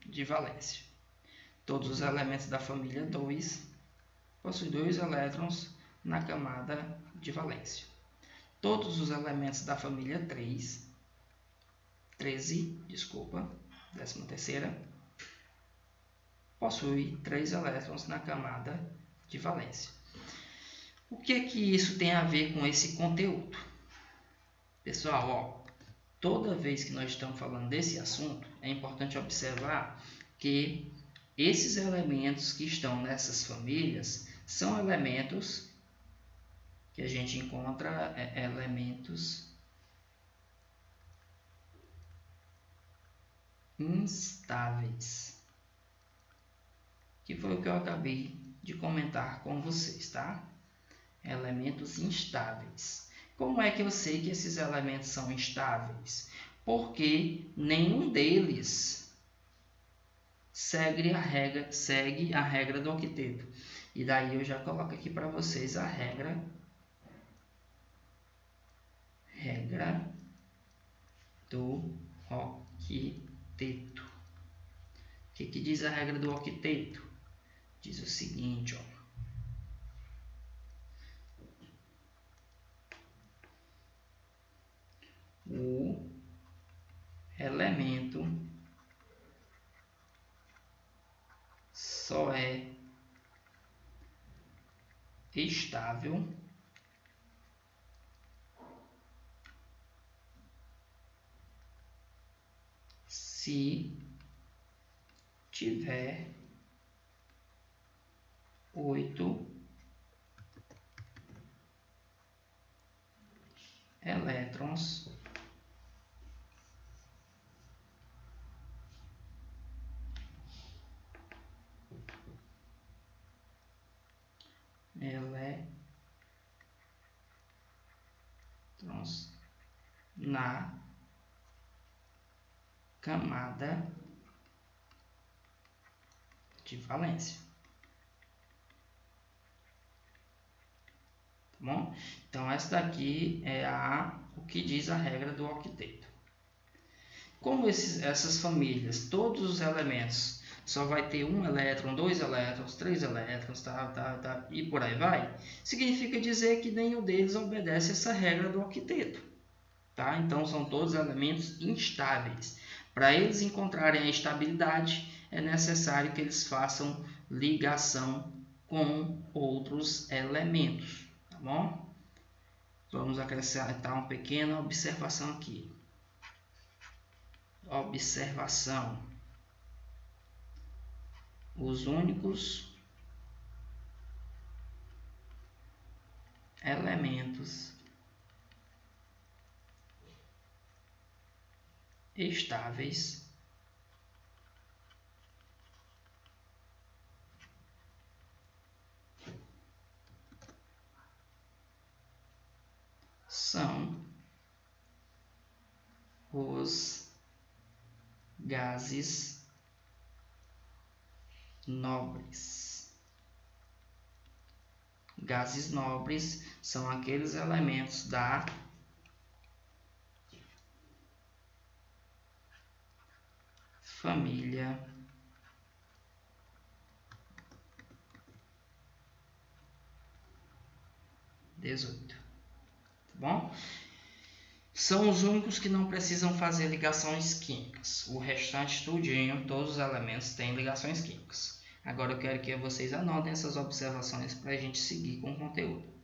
de valência. Todos os elementos da família 2 possuem 2 elétrons na camada de valência. Todos os elementos da família 13, 13ª, possui 3 elétrons na camada de valência. O que é que isso tem a ver com esse conteúdo? Pessoal, ó, toda vez que nós estamos falando desse assunto, é importante observar que esses elementos que estão nessas famílias são elementos que a gente encontra elementos instáveis, que foi o que eu acabei de comentar com vocês, tá? Elementos instáveis. Como é que eu sei que esses elementos são instáveis? Porque nenhum deles segue a regra do octeto. E daí eu já coloco aqui para vocês a regra do octeto. O que diz a regra do octeto? Diz o seguinte, ó. O elemento só é estável se tiver 8 elétrons na camada de valência. Tá bom? Então, essa daqui é o que diz a regra do octeto. Como essas famílias, todos os elementos só vai ter um elétron, 2 elétrons, 3 elétrons, e por aí vai, significa dizer que nenhum deles obedece essa regra do octeto. Tá? Então, são todos elementos instáveis. Para eles encontrarem a estabilidade, é necessário que eles façam ligação com outros elementos, tá bom? Vamos acrescentar uma pequena observação aqui. Observação. Os únicos elementos estáveis são os gases nobres. Gases nobres são aqueles elementos da família XVIII, tá bom? São os únicos que não precisam fazer ligações químicas. O restante tudinho, todos os elementos têm ligações químicas. Agora eu quero que vocês anotem essas observações para a gente seguir com o conteúdo.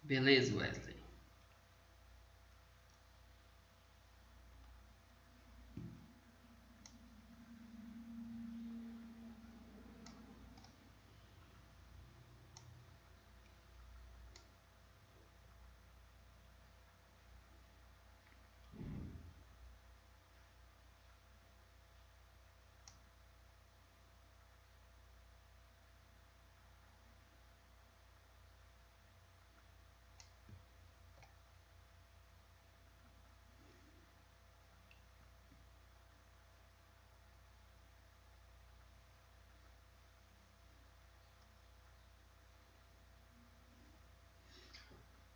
Beleza, Wesley?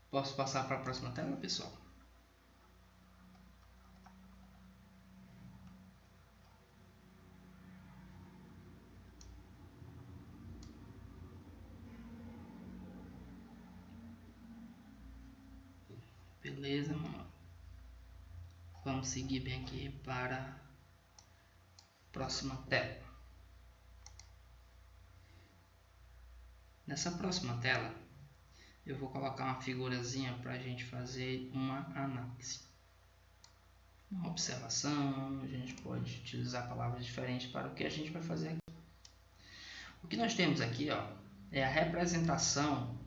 Posso passar para a próxima tela, pessoal? Beleza, mano? Vamos seguir bem aqui para a próxima tela. Nessa próxima tela, eu vou colocar uma figurazinha para a gente fazer uma análise. Uma observação, a gente pode utilizar palavras diferentes para o que a gente vai fazer aqui. O que nós temos aqui, ó, é a representação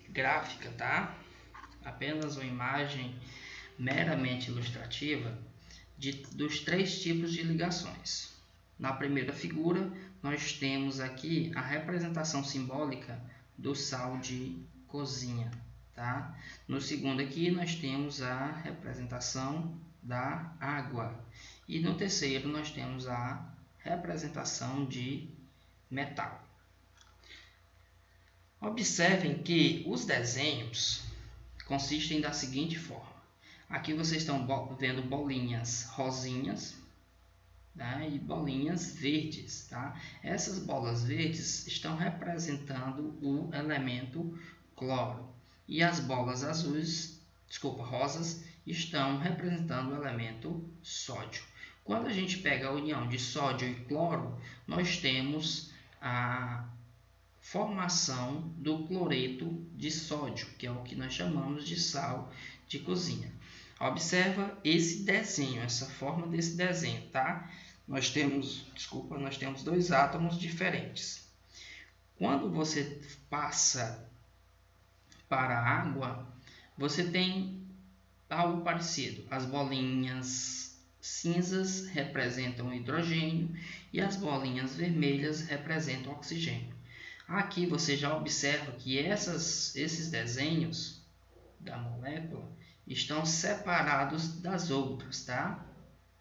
gráfica, tá? Apenas uma imagem meramente ilustrativa dos três tipos de ligações. Na primeira figura, nós temos aqui a representação simbólica do sal de cozinha, tá? No segundo aqui, nós temos a representação da água. E no terceiro, nós temos a representação de metal. Observem que os desenhos consistem da seguinte forma. Aqui vocês estão vendo bolinhas rosinhas, tá? E bolinhas verdes, tá? Essas bolas verdes estão representando o elemento cloro. E as bolas rosas, estão representando o elemento sódio. Quando a gente pega a união de sódio e cloro, nós temos a formação do cloreto de sódio, que é o que nós chamamos de sal de cozinha. Observa esse desenho, essa forma desse desenho, tá? Nós temos dois átomos diferentes. Quando você passa para a água, você tem algo parecido. As bolinhas cinzas representam hidrogênio e as bolinhas vermelhas representam oxigênio. Aqui você já observa que esses desenhos da molécula estão separados das outras, tá?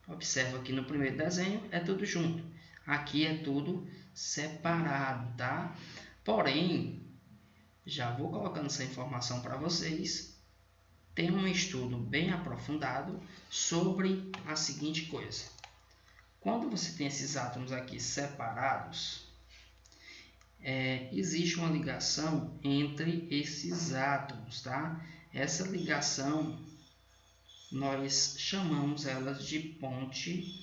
Observa que no primeiro desenho é tudo junto, aqui é tudo separado, tá? Porém, já vou colocando essa informação para vocês, tem um estudo bem aprofundado sobre a seguinte coisa. Quando você tem esses átomos aqui separados, existe uma ligação entre esses átomos, tá? Essa ligação, nós chamamos elas de ponte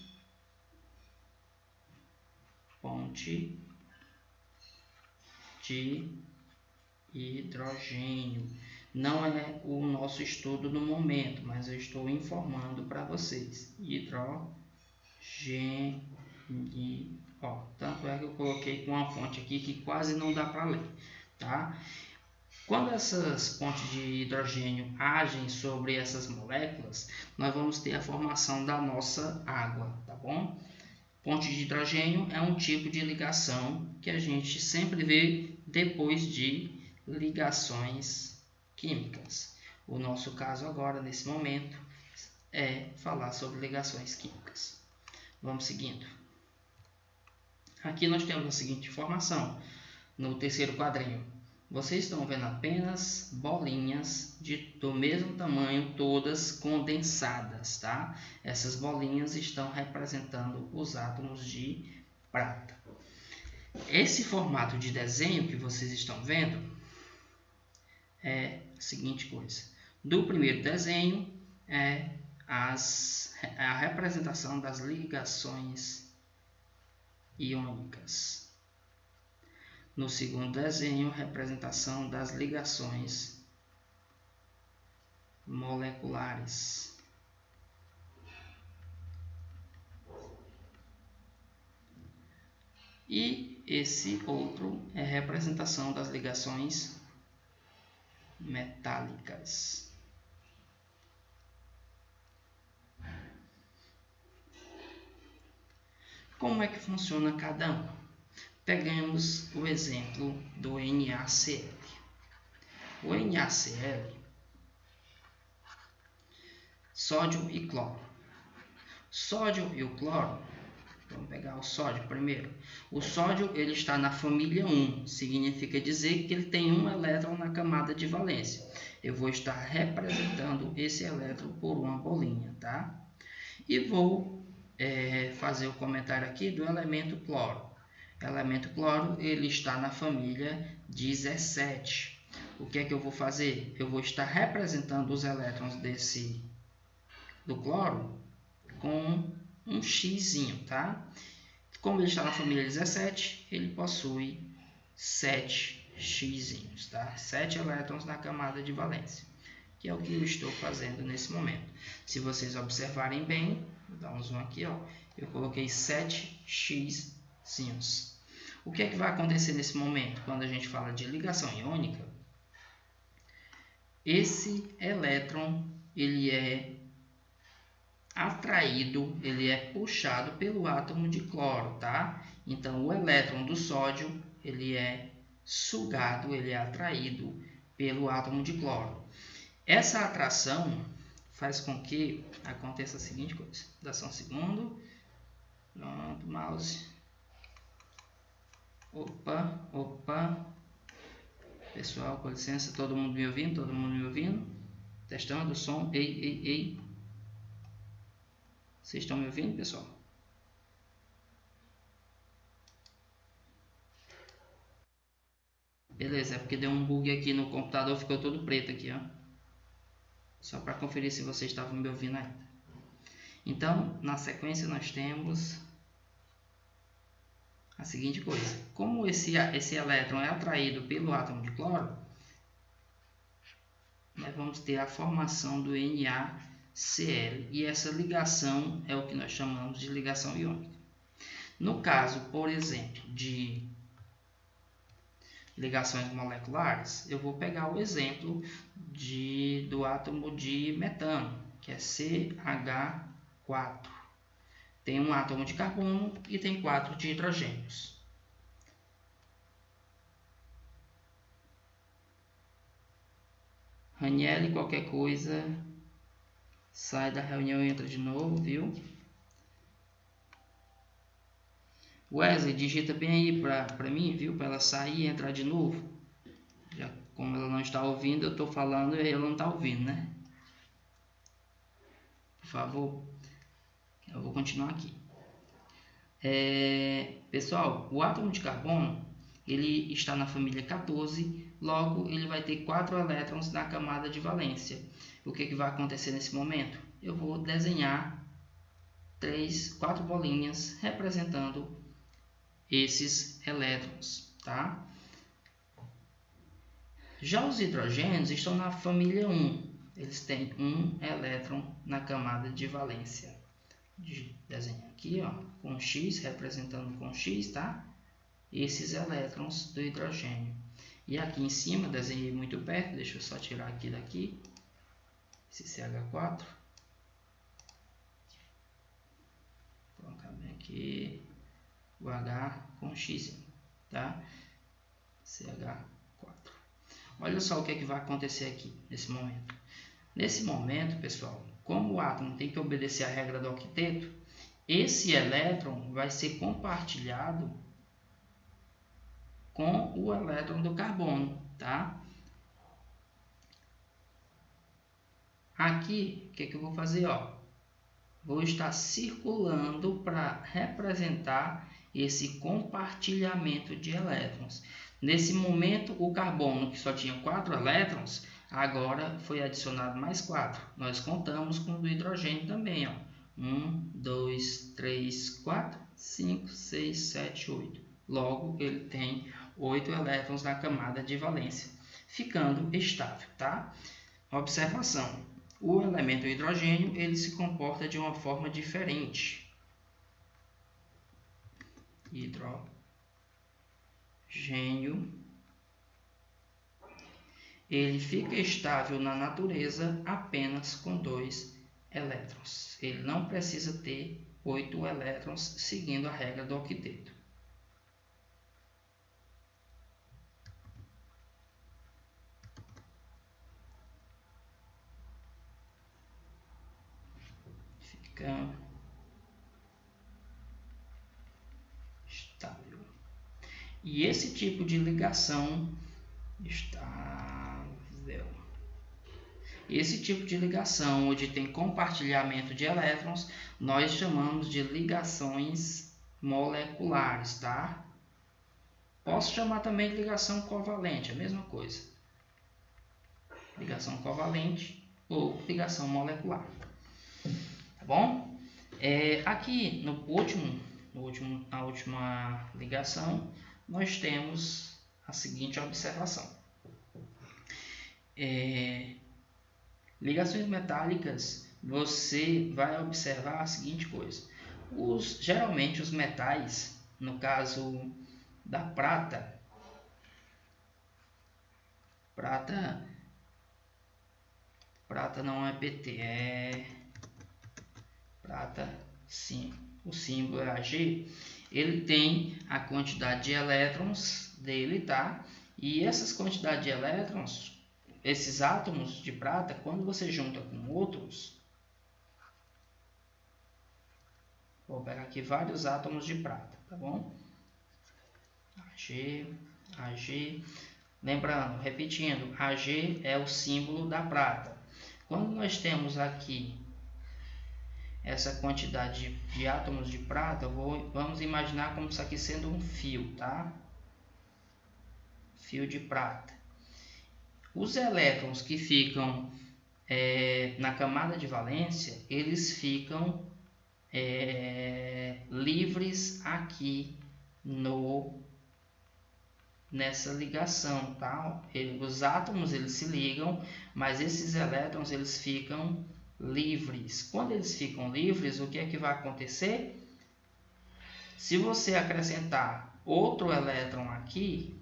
de hidrogênio. Não é o nosso estudo no momento, mas eu estou informando para vocês. Hidrogênio. Tanto é que eu coloquei com uma fonte aqui que quase não dá para ler, tá? Quando essas pontes de hidrogênio agem sobre essas moléculas, nós vamos ter a formação da nossa água, tá bom? Ponte de hidrogênio é um tipo de ligação que a gente sempre vê depois de ligações químicas. O nosso caso agora, nesse momento, é falar sobre ligações químicas. Vamos seguindo. Aqui nós temos a seguinte informação, no terceiro quadrinho. Vocês estão vendo apenas bolinhas do mesmo tamanho, todas condensadas, tá? Essas bolinhas estão representando os átomos de prata. Esse formato de desenho que vocês estão vendo é a seguinte coisa. Do primeiro desenho é a representação das ligações iônicas. No segundo desenho, representação das ligações moleculares. E esse outro é a representação das ligações metálicas. Como é que funciona cada um? Pegamos o exemplo do NaCl. O NaCl, sódio e cloro. Sódio e o cloro, vamos pegar o sódio primeiro. O sódio ele está na família 1, significa dizer que ele tem um elétron na camada de valência. Eu vou estar representando esse elétron por uma bolinha, tá? E vou fazer o comentário aqui do elemento cloro. O elemento cloro ele está na família 17. O que é que eu vou fazer? Eu vou estar representando os elétrons do cloro com um xzinho, tá? Como ele está na família 17, ele possui 7 xzinhos, tá? 7 elétrons na camada de valência, que é o que eu estou fazendo nesse momento. Se vocês observarem bem, vou dar um zoom aqui, ó, eu coloquei 7 xzinhos. O que é que vai acontecer nesse momento? Quando a gente fala de ligação iônica, esse elétron ele é atraído, ele é puxado pelo átomo de cloro, tá? Então o elétron do sódio ele é sugado, ele é atraído pelo átomo de cloro. Essa atração faz com que aconteça a seguinte coisa. Dá só um segundo. Pronto, mouse. Opa. Pessoal, com licença, todo mundo me ouvindo? Todo mundo me ouvindo? Testando o som. Ei. Vocês estão me ouvindo, pessoal? Beleza, é porque deu um bug aqui no computador, ficou todo preto aqui, ó. Só para conferir se vocês estavam me ouvindo ainda. Então, na sequência nós temos a seguinte coisa. Como esse elétron é atraído pelo átomo de cloro, nós vamos ter a formação do NaCl. E essa ligação é o que nós chamamos de ligação iônica. No caso, por exemplo, de ligações moleculares, eu vou pegar o exemplo do átomo de metano, que é CH4. Tem um átomo de carbono e tem 4 de hidrogênios. Raniel, qualquer coisa, sai da reunião e entra de novo, viu? Wesley, digita bem aí para mim, viu? Para ela sair e entrar de novo. Já, como ela não está ouvindo, eu estou falando e ela não está ouvindo, né? Por favor. Eu vou continuar aqui. Pessoal, o átomo de carbono ele está na família 14, logo ele vai ter 4 elétrons na camada de valência. O que vai acontecer nesse momento? Eu vou desenhar 4 bolinhas representando esses elétrons, tá? Já os hidrogênios estão na família 1, eles têm 1 elétron na camada de valência. Desenho aqui, ó, com X, representando com X, tá? Esses elétrons do hidrogênio. E aqui em cima, desenhei muito perto, deixa eu só tirar aqui daqui, esse CH4. Vou colocar bem aqui, o H com X, tá? CH4. Olha só o que é que vai acontecer aqui, nesse momento. Nesse momento, pessoal, como o átomo tem que obedecer à regra do octeto, esse elétron vai ser compartilhado com o elétron do carbono, tá? Aqui, o que eu vou fazer? Ó, vou estar circulando para representar esse compartilhamento de elétrons. Nesse momento, o carbono, que só tinha 4 elétrons, agora foi adicionado mais 4. Nós contamos com o do hidrogênio também, ó. 1, 2, 3, 4, 5, 6, 7, 8. Logo, ele tem 8 elétrons na camada de valência, ficando estável, tá? Observação: o elemento hidrogênio ele se comporta de uma forma diferente. Hidrogênio ele fica estável na natureza apenas com 2 elétrons. Ele não precisa ter 8 elétrons seguindo a regra do octeto. Fica estável. E esse tipo de ligação estável, esse tipo de ligação onde tem compartilhamento de elétrons, nós chamamos de ligações moleculares, tá? Posso chamar também de ligação covalente, a mesma coisa. Ligação covalente ou ligação molecular. Tá bom? Aqui na última ligação, nós temos a seguinte observação. Ligações metálicas, você vai observar a seguinte coisa. Geralmente os metais, no caso da prata não é PT, é prata, sim, o símbolo é Ag, ele tem a quantidade de elétrons dele, tá? E essas quantidades de elétrons, esses átomos de prata, quando você junta com outros, vou pegar aqui vários átomos de prata, tá bom? Ag, lembrando, repetindo, Ag é o símbolo da prata. Quando nós temos aqui essa quantidade de átomos de prata, vamos imaginar como isso aqui sendo um fio, tá? Fio de prata. Os elétrons que ficam na camada de valência, eles ficam livres aqui nessa ligação, tá? Os átomos eles se ligam, mas esses elétrons eles ficam livres. Quando eles ficam livres, o que é que vai acontecer? Se você acrescentar outro elétron aqui,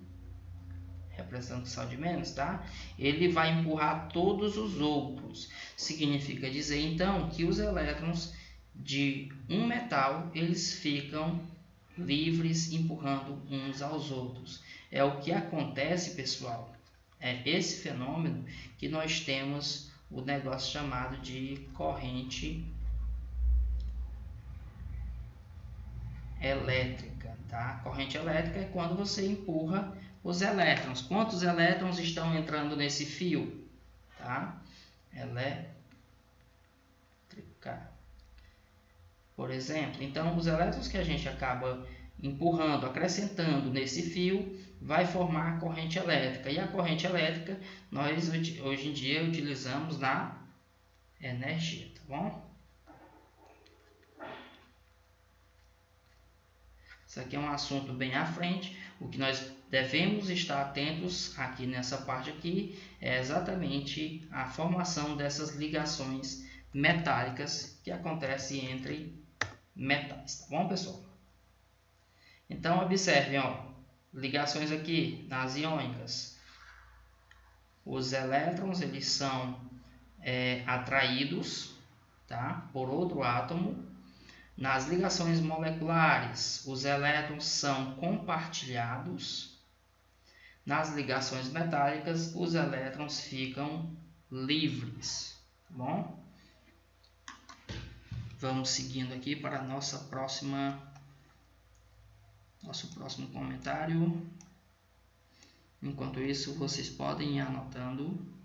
representando o saldo de menos, tá? Ele vai empurrar todos os outros. Significa dizer, então, que os elétrons de um metal, eles ficam livres, empurrando uns aos outros. É o que acontece, pessoal. É esse fenômeno que nós temos o negócio chamado de corrente elétrica, tá? Corrente elétrica é quando você empurra os elétrons. Quantos elétrons estão entrando nesse fio? Tá? Elétrica. Por exemplo, então os elétrons que a gente acaba empurrando, acrescentando nesse fio, vai formar a corrente elétrica. E a corrente elétrica nós hoje em dia utilizamos na energia, tá bom? Isso aqui é um assunto bem à frente. O que nós devemos estar atentos aqui nessa parte aqui é exatamente a formação dessas ligações metálicas que acontece entre metais, tá bom, pessoal? Então observem, ó, ligações aqui nas iônicas. Os elétrons eles são atraídos, tá, por outro átomo. Nas ligações moleculares, os elétrons são compartilhados. Nas ligações metálicas, os elétrons ficam livres, tá bom? Vamos seguindo aqui para nosso próximo comentário. Enquanto isso, vocês podem ir anotando.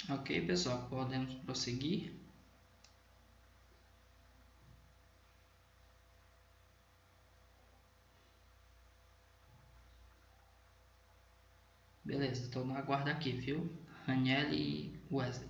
Ok, pessoal, podemos prosseguir. Beleza, estou na guarda aqui, viu? Raniel e Wesley.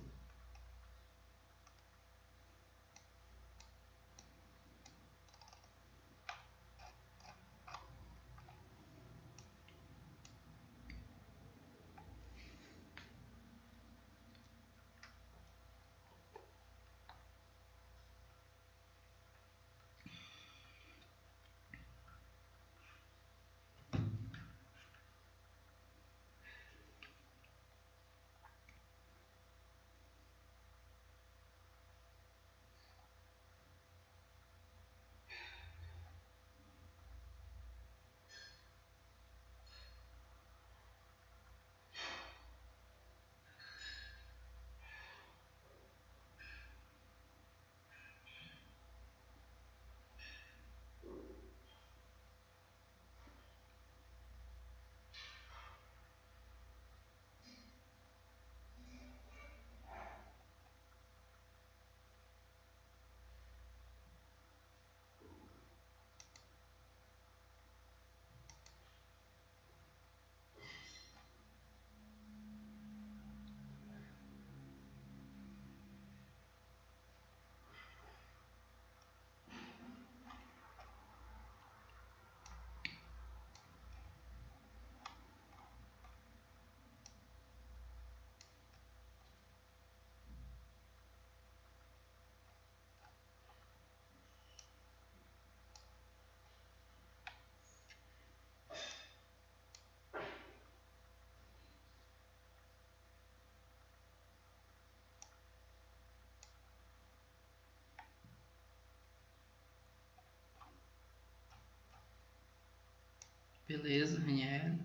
Beleza, Raniel.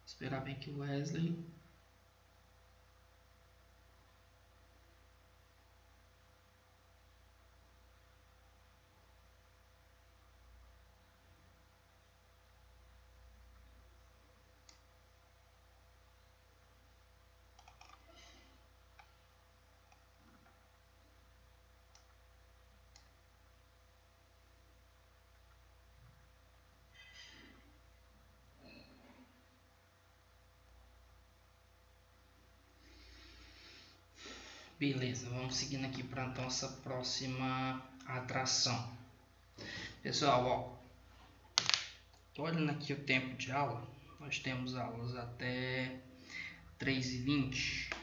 Esperar bem que o Wesley. Beleza, vamos seguindo aqui para a nossa próxima atração. Pessoal, tô olhando aqui o tempo de aula. Nós temos aulas até 3h20.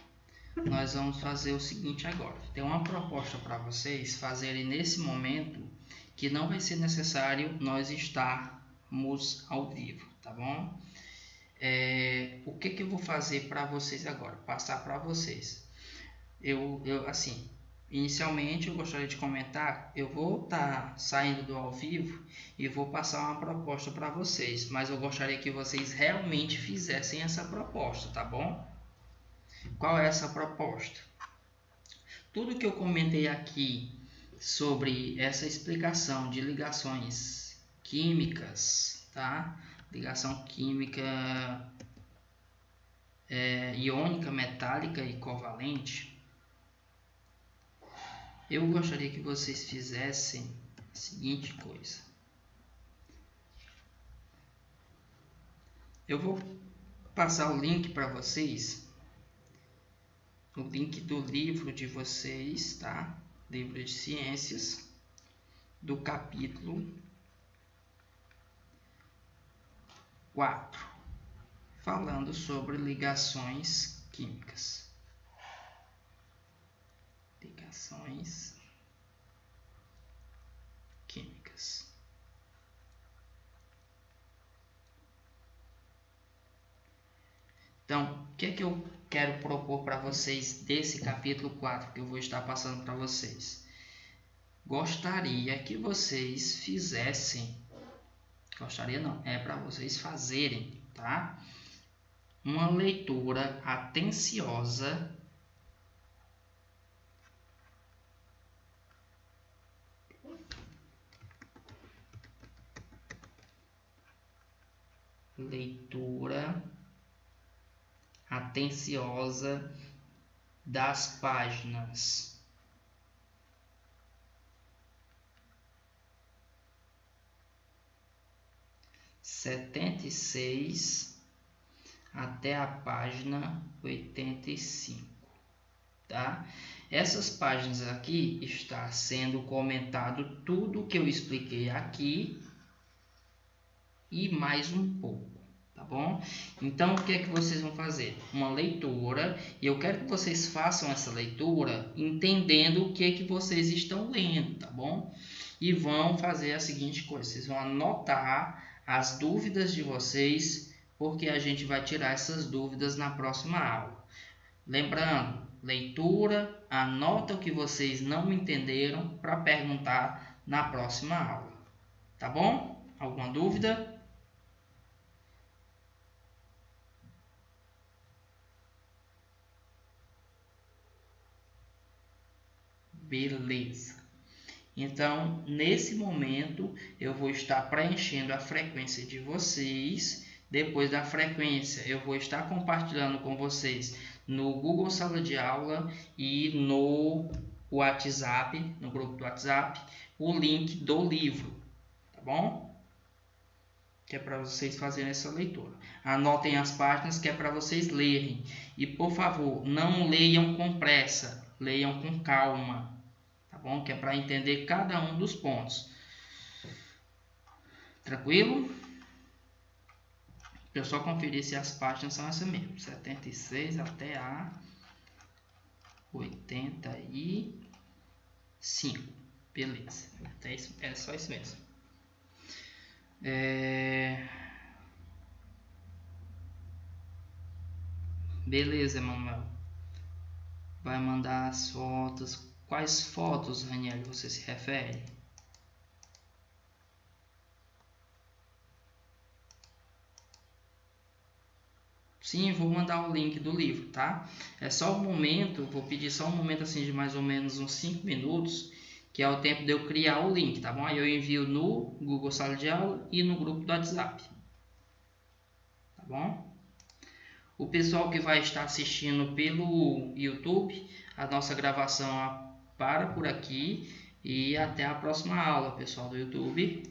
Nós vamos fazer o seguinte agora. Tem uma proposta para vocês fazerem nesse momento, que não vai ser necessário nós estarmos ao vivo, tá bom? O que eu vou fazer para vocês agora? Passar para vocês. Assim, inicialmente eu gostaria de comentar, eu vou estar saindo do ao vivo e vou passar uma proposta para vocês, mas eu gostaria que vocês realmente fizessem essa proposta, tá bom? Qual é essa proposta? Tudo que eu comentei aqui sobre essa explicação de ligações químicas, tá? Ligação química iônica, metálica e covalente. Eu gostaria que vocês fizessem a seguinte coisa. Eu vou passar o link para vocês, o link do livro de vocês, tá? Livro de ciências, do capítulo 4, falando sobre ligações químicas. Ligações químicas. Então, o que eu quero propor para vocês desse capítulo 4 que eu vou estar passando para vocês? Gostaria que vocês fizessem, gostaria não, é para vocês fazerem, tá? Uma leitura atenciosa das páginas 76 até a página 85, tá? Essas páginas aqui está sendo comentado tudo que eu expliquei aqui e mais um pouco, tá bom? Então, o que é que vocês vão fazer? Uma leitura, e eu quero que vocês façam essa leitura entendendo o que é que vocês estão lendo, tá bom? E vão fazer a seguinte coisa, vocês vão anotar as dúvidas de vocês, porque a gente vai tirar essas dúvidas na próxima aula. Lembrando, leitura, anota o que vocês não entenderam para perguntar na próxima aula, tá bom? Alguma dúvida? Beleza. Então, nesse momento, eu vou estar preenchendo a frequência de vocês. Depois da frequência, eu vou estar compartilhando com vocês no Google Sala de Aula e no WhatsApp, no grupo do WhatsApp, o link do livro, tá bom? Que é para vocês fazerem essa leitura. Anotem as páginas que é para vocês lerem. E, por favor, não leiam com pressa, leiam com calma. Tá bom? Que é para entender cada um dos pontos. Tranquilo? Eu só conferir se as páginas são essas mesmo. 76 até a 85. Beleza. É só isso mesmo. Beleza, Emanuel. Vai mandar as fotos. Quais fotos, Raniel, você se refere? Sim, vou mandar o link do livro, tá? É só um momento, vou pedir só um momento assim de mais ou menos uns 5 minutos, que é o tempo de eu criar o link, tá bom? Aí eu envio no Google Sala de Aula e no grupo do WhatsApp. Tá bom? O pessoal que vai estar assistindo pelo YouTube, a nossa gravação para por aqui e até a próxima aula, pessoal do YouTube.